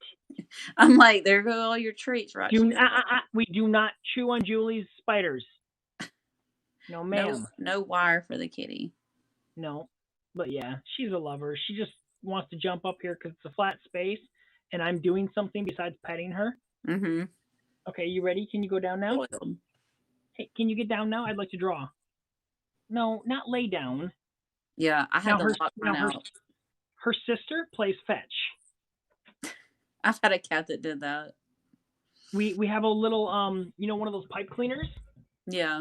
I'm like, there go all your treats, right? We do not chew on Julie's spiders. No, ma'am. No wire for the kitty. No. But yeah, she's a lover. She just wants to jump up here because it's a flat space, and I'm doing something besides petting her. Mm-hmm. Okay, you ready? Can you go down now? Hey, can you get down now? I'd like to draw. No, not lay down. Yeah, I had to lock mine out. Her sister plays fetch. I've had a cat that did that. We have a little one of those pipe cleaners. Yeah.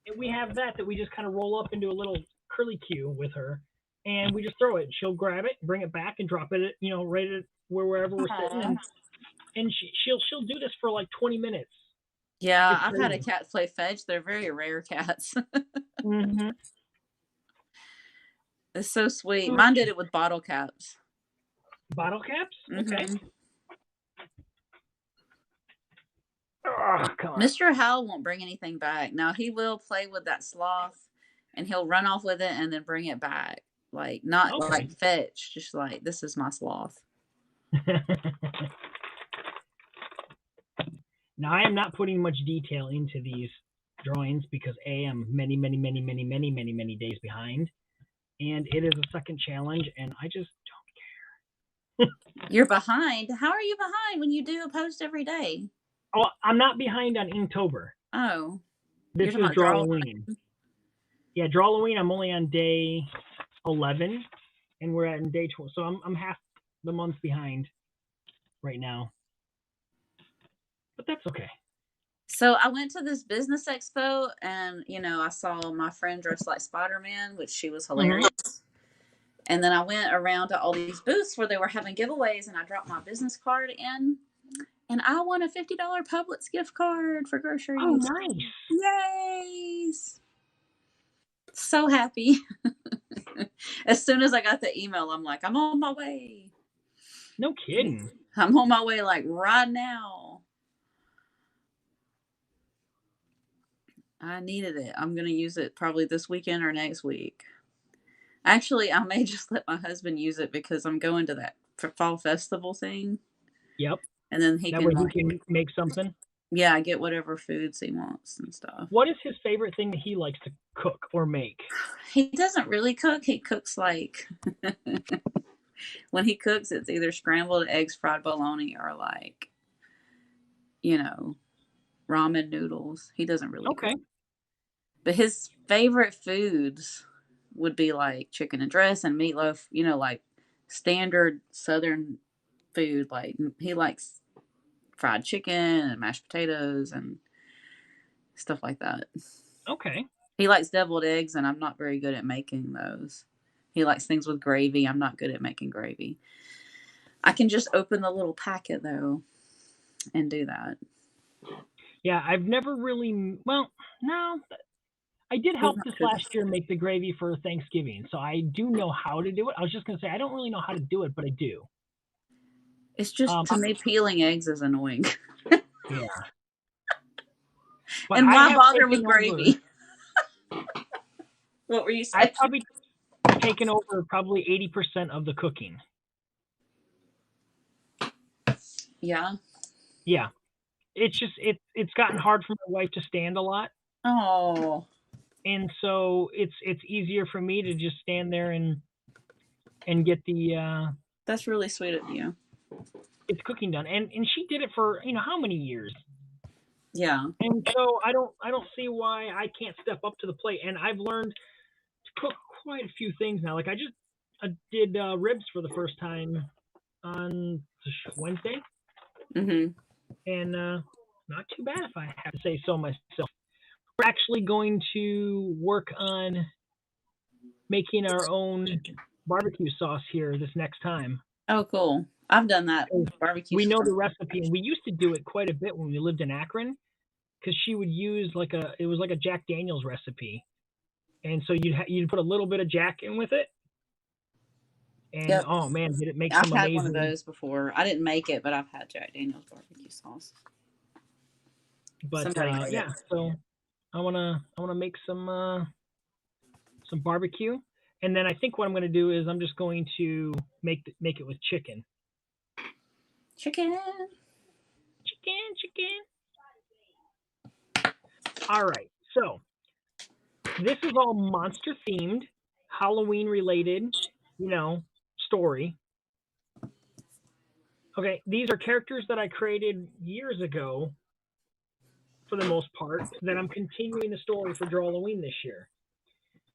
And we have that we just kind of roll up into a little curly cue with her, and we just throw it. She'll grab it, bring it back, and drop it, right at wherever we're sitting, and she'll do this for like 20 minutes. Yeah, I've had a cat play fetch. They're very rare cats. Mm-hmm. It's so sweet. Mine did it with bottle caps. Bottle caps? Mm-hmm. Okay. Oh, come on. Mr. Howell won't bring anything back. Now he will play with that sloth, and he'll run off with it and then bring it back. Like not like fetch, just like this is my sloth. Now I am not putting much detail into these drawings because I'm many days behind, and it is a second challenge, and I just don't care. You're behind? How are you behind when you do a post every day? Oh, I'm not behind on Inktober. Oh. This is Drawloween. Yeah, Drawloween, I'm only on day 11, and we're at day 12. So I'm half the month behind right now. But that's okay. So I went to this business expo, and, I saw my friend dressed like Spider-Man, which she was hilarious. Mm-hmm. And then I went around to all these booths where they were having giveaways, and I dropped my business card in. And I won a $50 Publix gift card for groceries. Oh, nice. Yay! So happy. As soon as I got the email, I'm like, I'm on my way. No kidding. I'm on my way, like, right now. I needed it. I'm going to use it probably this weekend or next week. Actually, I may just let my husband use it because I'm going to that fall festival thing. Yep. And then he That can, way like, he can make something. yeah, get whatever foods he wants and stuff. What is his favorite thing that he likes to cook or make? He doesn't really cook. He cooks like when he cooks, it's either scrambled eggs, fried bologna, or like, ramen noodles. He doesn't really Okay. cook. But his favorite foods would be like chicken and dress and meatloaf, like standard Southern food. Like he likes fried chicken and mashed potatoes and stuff like that. Okay. He likes deviled eggs, and I'm not very good at making those. He likes things with gravy. I'm not good at making gravy. I can just open the little packet, though, and do that. Yeah, I've never really. Well, no, I did help this last year make the gravy for Thanksgiving, so I do know how to do it. I was just gonna say I don't really know how to do it, but I do. It's just to me, peeling eggs is annoying. Yeah. But and why bother with gravy? What were you saying? I've probably taken over probably 80% of the cooking. Yeah. Yeah. It's just it's gotten hard for my wife to stand a lot. Oh. And so it's easier for me to just stand there and get the That's really sweet of you. It's cooking done. And she did it for, how many years? Yeah. And so I don't see why I can't step up to the plate. And I've learned to cook quite a few things now. Like I did ribs for the first time on Wednesday. Mm-hmm. And not too bad if I have to say so myself. We're actually going to work on making our own barbecue sauce here this next time. Oh, cool. I've done that barbecue. We know the recipe, and we used to do it quite a bit when we lived in Akron, because she would use it was like a Jack Daniel's recipe, and so you'd put a little bit of Jack in with it, and Yep. oh man, did it make I've some had amazing. one of those before. I didn't make it, but I've had Jack Daniel's barbecue sauce. But yeah, so I wanna make some barbecue, and then I think what I'm gonna do is I'm just going to make it with chicken. Chicken. All right, so this is all monster themed, Halloween related, story. Okay, these are characters that I created years ago, for the most part, that I'm continuing the story for Drawloween this year.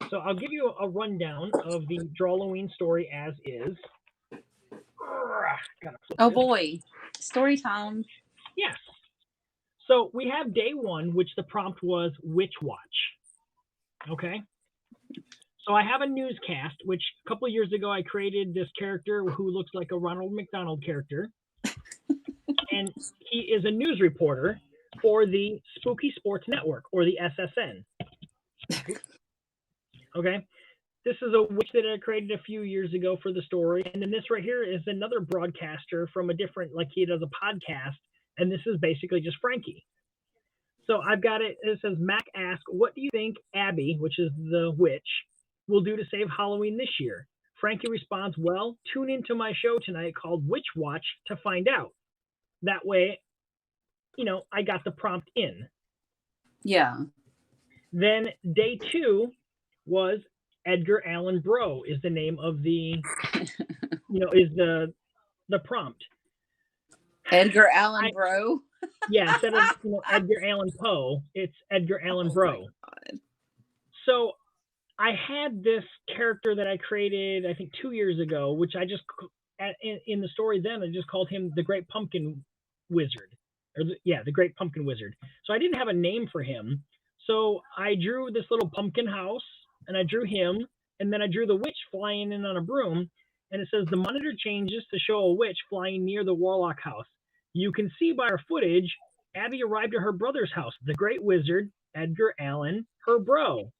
So I'll give you a rundown of the Drawloween story as is. Oh boy, story time. Yes. So we have day one, which the prompt was Witch Watch. Okay. So I have a newscast, which a couple of years ago I created this character who looks like a Ronald McDonald character. And he is a news reporter for the Spooky Sports Network, or the SSN. Okay. This is a witch that I created a few years ago for the story. And then this right here is another broadcaster from a different, like he does a podcast. And this is basically just Frankie. So I've got it. It says, Mac asked, what do you think Abby, which is the witch, will do to save Halloween this year? Frankie responds, well, tune into my show tonight called Witch Watch to find out. That way, I got the prompt in. Yeah. Then day two was Edgar Allan Bro is the name of the, is the prompt. Edgar Allan Bro? Yeah, instead of Edgar Allan Poe, it's Edgar Allan Bro. God. So I had this character that I created, I think 2 years ago, which I just, in the story then, I just called him the Great Pumpkin Wizard. The Great Pumpkin Wizard. So I didn't have a name for him. So I drew this little pumpkin house, and I drew him, and then I drew the witch flying in on a broom, and it says the monitor changes to show a witch flying near the Warlock house. You can see by our footage, Abby arrived at her brother's house, the Great Wizard, Edgar Allan, her bro.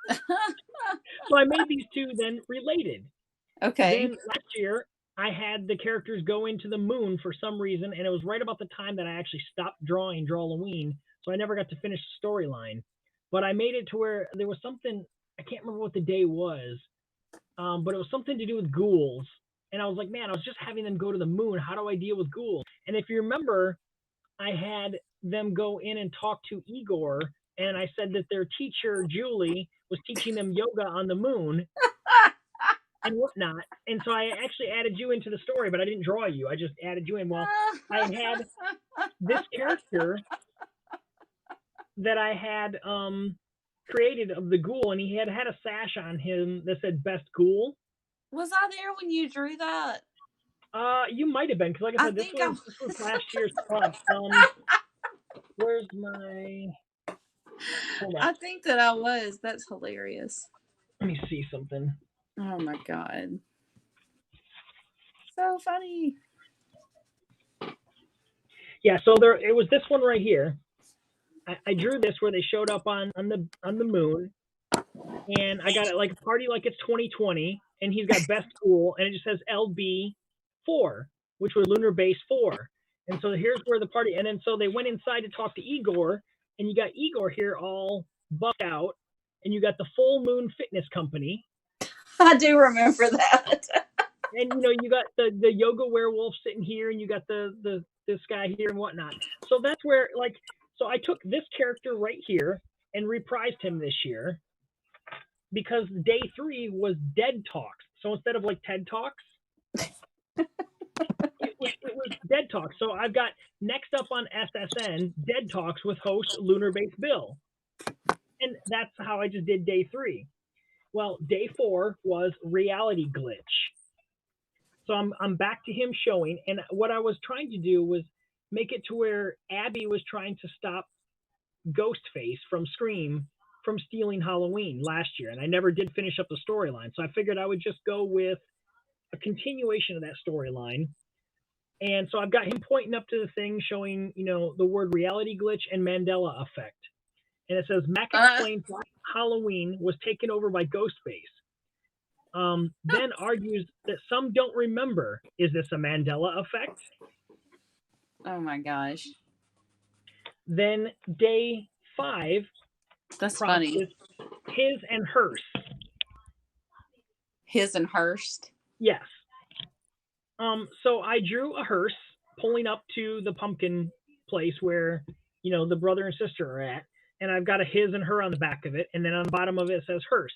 So I made these two then related. Okay. Then last year, I had the characters go into the moon for some reason, and it was right about the time that I actually stopped drawing Drawloween, so I never got to finish the storyline. But I made it to where there was something, I can't remember what the day was, but it was something to do with ghouls. And I was like, man, I was just having them go to the moon. How do I deal with ghouls? And if you remember, I had them go in and talk to Igor, and I said that their teacher, Julie, was teaching them yoga on the moon and whatnot. And so I actually added you into the story, but I didn't draw you. I just added you in. Well, I had this character that I had created of the ghoul, and he had a sash on him that said "Best Ghoul." Was I there when you drew that? You might have been, because like I said, this was last year's prompt. Where's my? Hold on. I think that I was. That's hilarious. Let me see something. Oh my god. So funny. Yeah, so it was this one right here. I drew this where they showed up on the moon, and I got it like a party like it's 2020, and he's got Best Ghoul, and it just says LB4, which was Lunar Base 4. And so here's where the party, and then so they went inside to talk to Igor, and you got Igor here all buffed out, and you got the Full Moon Fitness Company. I do remember that. And you got the yoga werewolf sitting here, and you got this guy here and whatnot. So that's where so I took this character right here and reprised him this year, because day 3 was Dead Talks. So instead of like TED Talks, it was Dead Talks. So I've got next up on SSN, Dead Talks with host Lunar Base Bill. And that's how I just did day 3. Well, day 4 was Reality Glitch. So I'm back to him showing, and what I was trying to do was make it to where Abby was trying to stop Ghostface from Scream from stealing Halloween last year, and I never did finish up the storyline. So I figured I would just go with a continuation of that storyline. And so I've got him pointing up to the thing showing, the word reality glitch and Mandela effect. And it says, Mac explains why Halloween was taken over by Ghostface. Then argues that some don't remember. Is this a Mandela effect? Oh my gosh. Then day 5. That's funny. His and hers. His and hers? Yes. So I drew a hearse pulling up to the pumpkin place where, the brother and sister are at. And I've got a his and her on the back of it. And then on the bottom of it says hearse.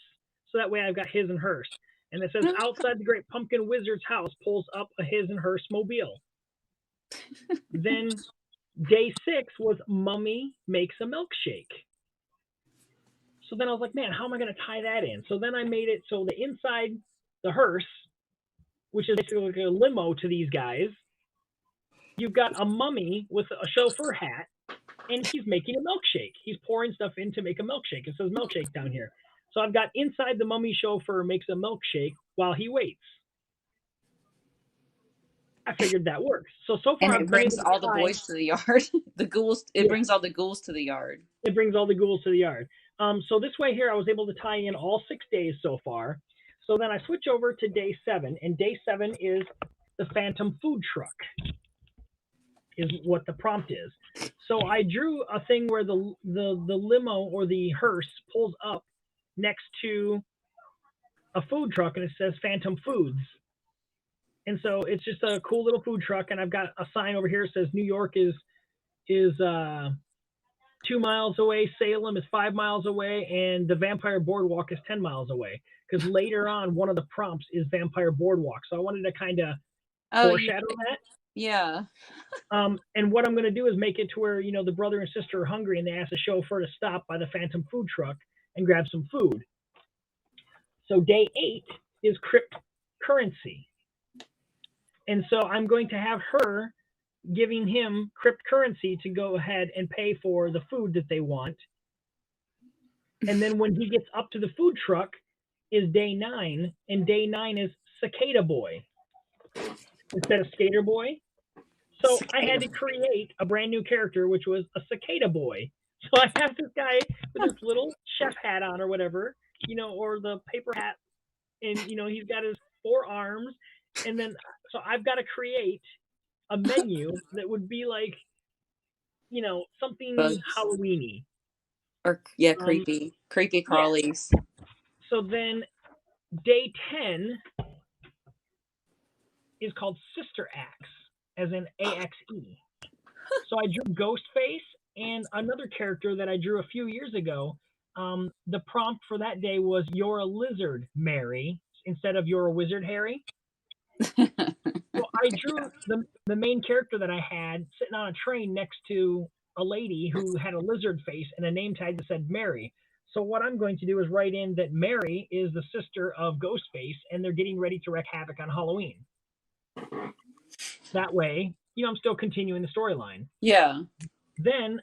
So that way I've got his and hers. And it says outside the Great Pumpkin Wizard's house pulls up a his and hers mobile. Then day 6 was Mummy makes a milkshake. So then I was like, man, how am I going to tie that in? So then I made it so the inside the hearse, which is basically like a limo to these guys, you've got a mummy with a chauffeur hat, and he's making a milkshake. He's pouring stuff in to make a milkshake. It says milkshake down here. So I've got inside the mummy chauffeur makes a milkshake while he waits. I figured that works. So far, and it brings all the boys to the yard. The ghouls. It brings all the ghouls to the yard. It brings all the ghouls to the yard. So this way here, I was able to tie in all 6 days so far. So then I switch over to day 7, and day 7 is the Phantom Food Truck, is what the prompt is. So I drew a thing where the limo or the hearse pulls up next to a food truck, and it says Phantom Foods. And so it's just a cool little food truck, and I've got a sign over here that says New York is 2 miles away, Salem is 5 miles away, and the Vampire Boardwalk is 10 miles away. Because later on, one of the prompts is Vampire Boardwalk. So I wanted to kind of foreshadow that. Yeah. And what I'm going to do is make it to where, the brother and sister are hungry, and they ask the chauffeur to stop by the Phantom Food Truck and grab some food. So day 8 is cryptocurrency. And so I'm going to have her giving him cryptocurrency to go ahead and pay for the food that they want. And then when he gets up to the food truck is day 9, and day 9 is Cicada Boy instead of Skater Boy. So I had to create a brand new character, which was a Cicada Boy. So I have this guy with this little chef hat on or whatever, or the paper hat, and he's got his 4 arms, and then so I've got to create a menu that would be like, something Bugs. Halloweeny. Or creepy crawlies. Yeah. So then day 10 is called Sister Axe, as in AXE. So I drew Ghostface and another character that I drew a few years ago. The prompt for that day was "You're a lizard, Mary," instead of "You're a wizard, Harry." So I drew the main character that I had sitting on a train next to a lady who had a lizard face and a name tag that said Mary. So what I'm going to do is write in that Mary is the sister of Ghostface, and they're getting ready to wreak havoc on Halloween. That way, I'm still continuing the storyline. Yeah. Then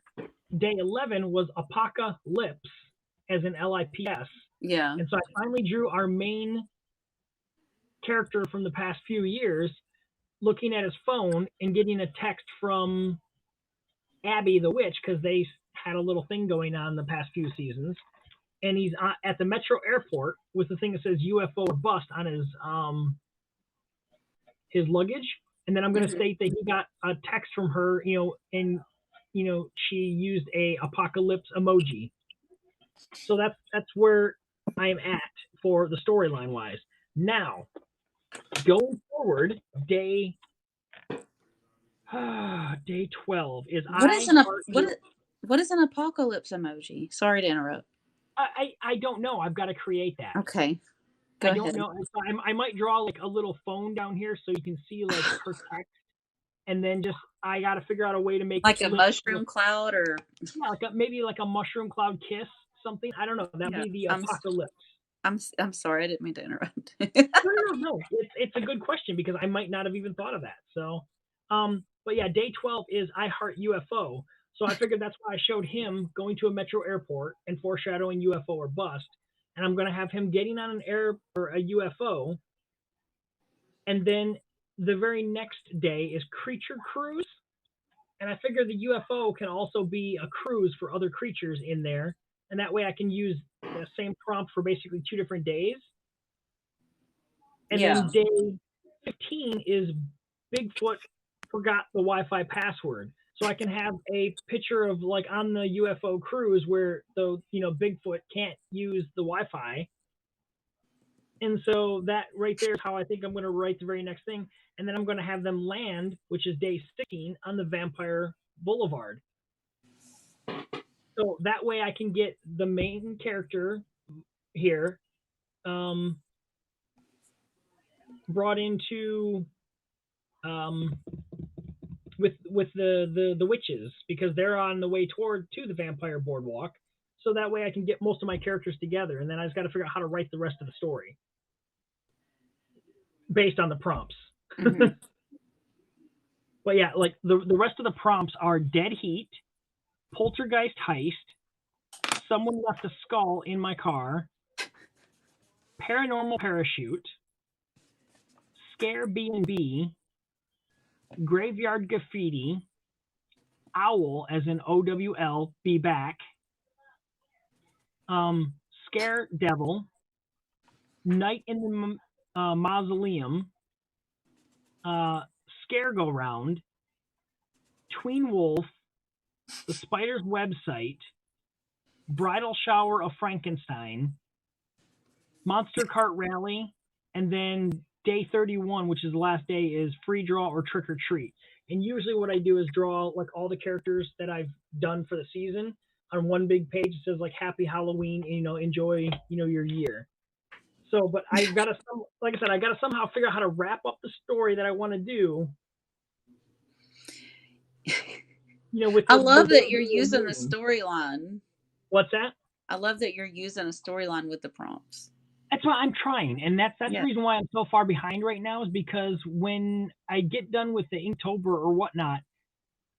day 11 was Apocalypse, as in LIPS. Yeah. And so I finally drew our main character from the past few years, looking at his phone and getting a text from Abby the witch, because they had a little thing going on the past few seasons. And he's at the Metro Airport with the thing that says UFO or bust on his luggage. And then I'm going to state that he got a text from her, and she used a apocalypse emoji. So that's where I am at for the storyline wise. Now, going forward, day 12 is what is an apocalypse emoji? Sorry to interrupt. I don't know. I've got to create that. Okay. Go ahead. I don't know. I might draw like a little phone down here so you can see like her text, and then I got to figure out a way to make like a mushroom cloud, or maybe like a mushroom cloud kiss, something. I don't know. That'd be the apocalypse. I'm sorry, I didn't mean to interrupt. No. It's a good question because I might not have even thought of that. So, but yeah, day 12 is I Heart UFO. So I figured that's why I showed him going to a metro airport and foreshadowing UFO or bust. And I'm going to have him getting on an air or a UFO. And then the very next day is Creature Cruise. And I figure the UFO can also be a cruise for other creatures in there. And that way I can use the same prompt for basically 2 different days. And then day 15 is Bigfoot forgot the Wi-Fi password. So I can have a picture of like on the UFO cruise where Bigfoot can't use the Wi-Fi. And so that right there is how I think I'm going to write the very next thing. And then I'm going to have them land, which is day 16, on the Vampire Boulevard. So that way I can get the main character here brought into with the witches, because they're on the way to the Vampire Boardwalk. So that way I can get most of my characters together, and then I just got to figure out how to write the rest of the story based on the prompts. Mm-hmm. But yeah, like the rest of the prompts are Dead Heat, Poltergeist Heist, Someone Left a Skull in My Car, Paranormal Parachute, Scare B&B, Graveyard Graffiti, Owl, as in OWL, Be Back, Scare Devil, Night in the Mausoleum, Scare Go Round, Tween Wolf, The Spider's Website, Bridal Shower of Frankenstein, Monster Cart Rally, and then day 31, which is the last day, is Free Draw or Trick or Treat. And usually what I do is draw like all the characters that I've done for the season on one big page. It says like Happy Halloween, enjoy, your year. So, but I got to, like I said, I got to somehow figure out how to wrap up the story that I want to do. I love that you're using the storyline. What's that? I love that you're using a storyline with the prompts. That's why I'm trying, and that's the reason why I'm so far behind right now, is because when I get done with the Inktober or whatnot,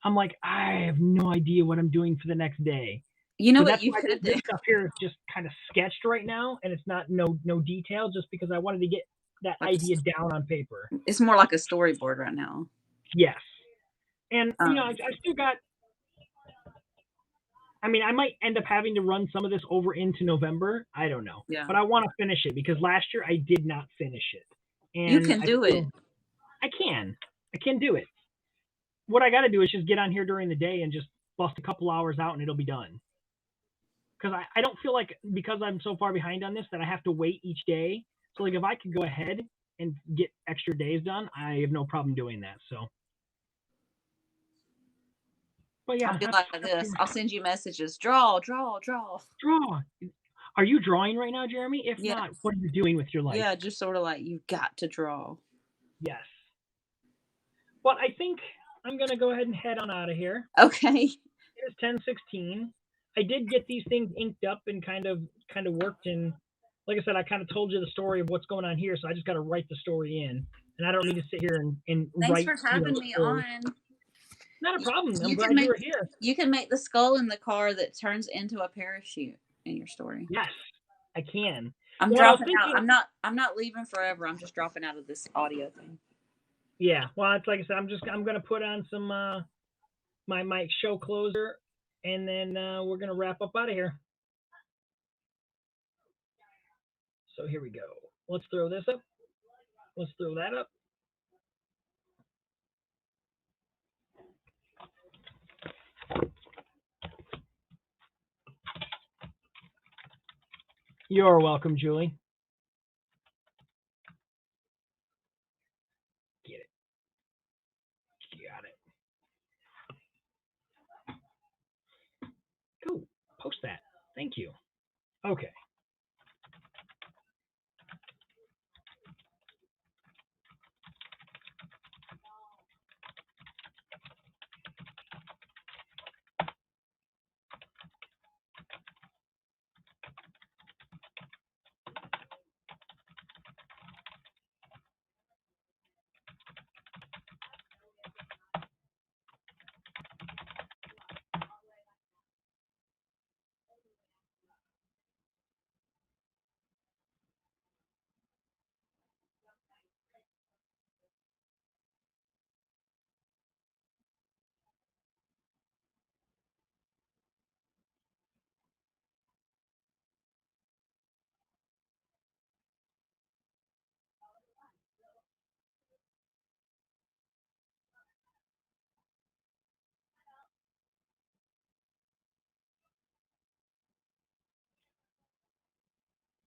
I'm like, I have no idea what I'm doing for the next day. You know what you could do? This stuff here is just kind of sketched right now, and it's not no detail, just because I wanted to get that idea down on paper. It's more like a storyboard right now. Yes, and I still got I mean, I might end up having to run some of this over into November. I don't know. Yeah. But I want to finish it because last year I did not finish it. You And can do it. I can do it. What I got to do is just get on here during the day and just bust a couple hours out and it'll be done. Because I don't feel like, because I'm so far behind on this, that I have to wait each day. So, like, if I could go ahead and get extra days done, I have no problem doing that. So, but yeah, I'll be like this. I'll send you messages. Draw. draw. Are you drawing right now, Jeremy? If Yes. not, what are you doing with your life? Yeah, just sort of like you've got to draw. Yes. Well, I think I'm gonna go ahead and head on out of here. Okay. It is 10:16. I did get these things inked up and kind of worked in. Like I said, I kind of told you the story of what's going on here, so I just got to write the story in, and I don't need to sit here and Thanks write. for having me on. Not a problem. I'm You glad can you were here. You can make the skull in the car that turns into a parachute in your story. Yes, I can. I'm dropping out. I'm not leaving forever. I'm just dropping out of this audio thing. Yeah. Well, it's like I said. I'm gonna put on some my show closer, and then we're gonna wrap up out of here. So here we go. Let's throw this up. Let's throw that up. You're welcome, Julie. Get it. Got it. Cool. Post that. Thank you. Okay.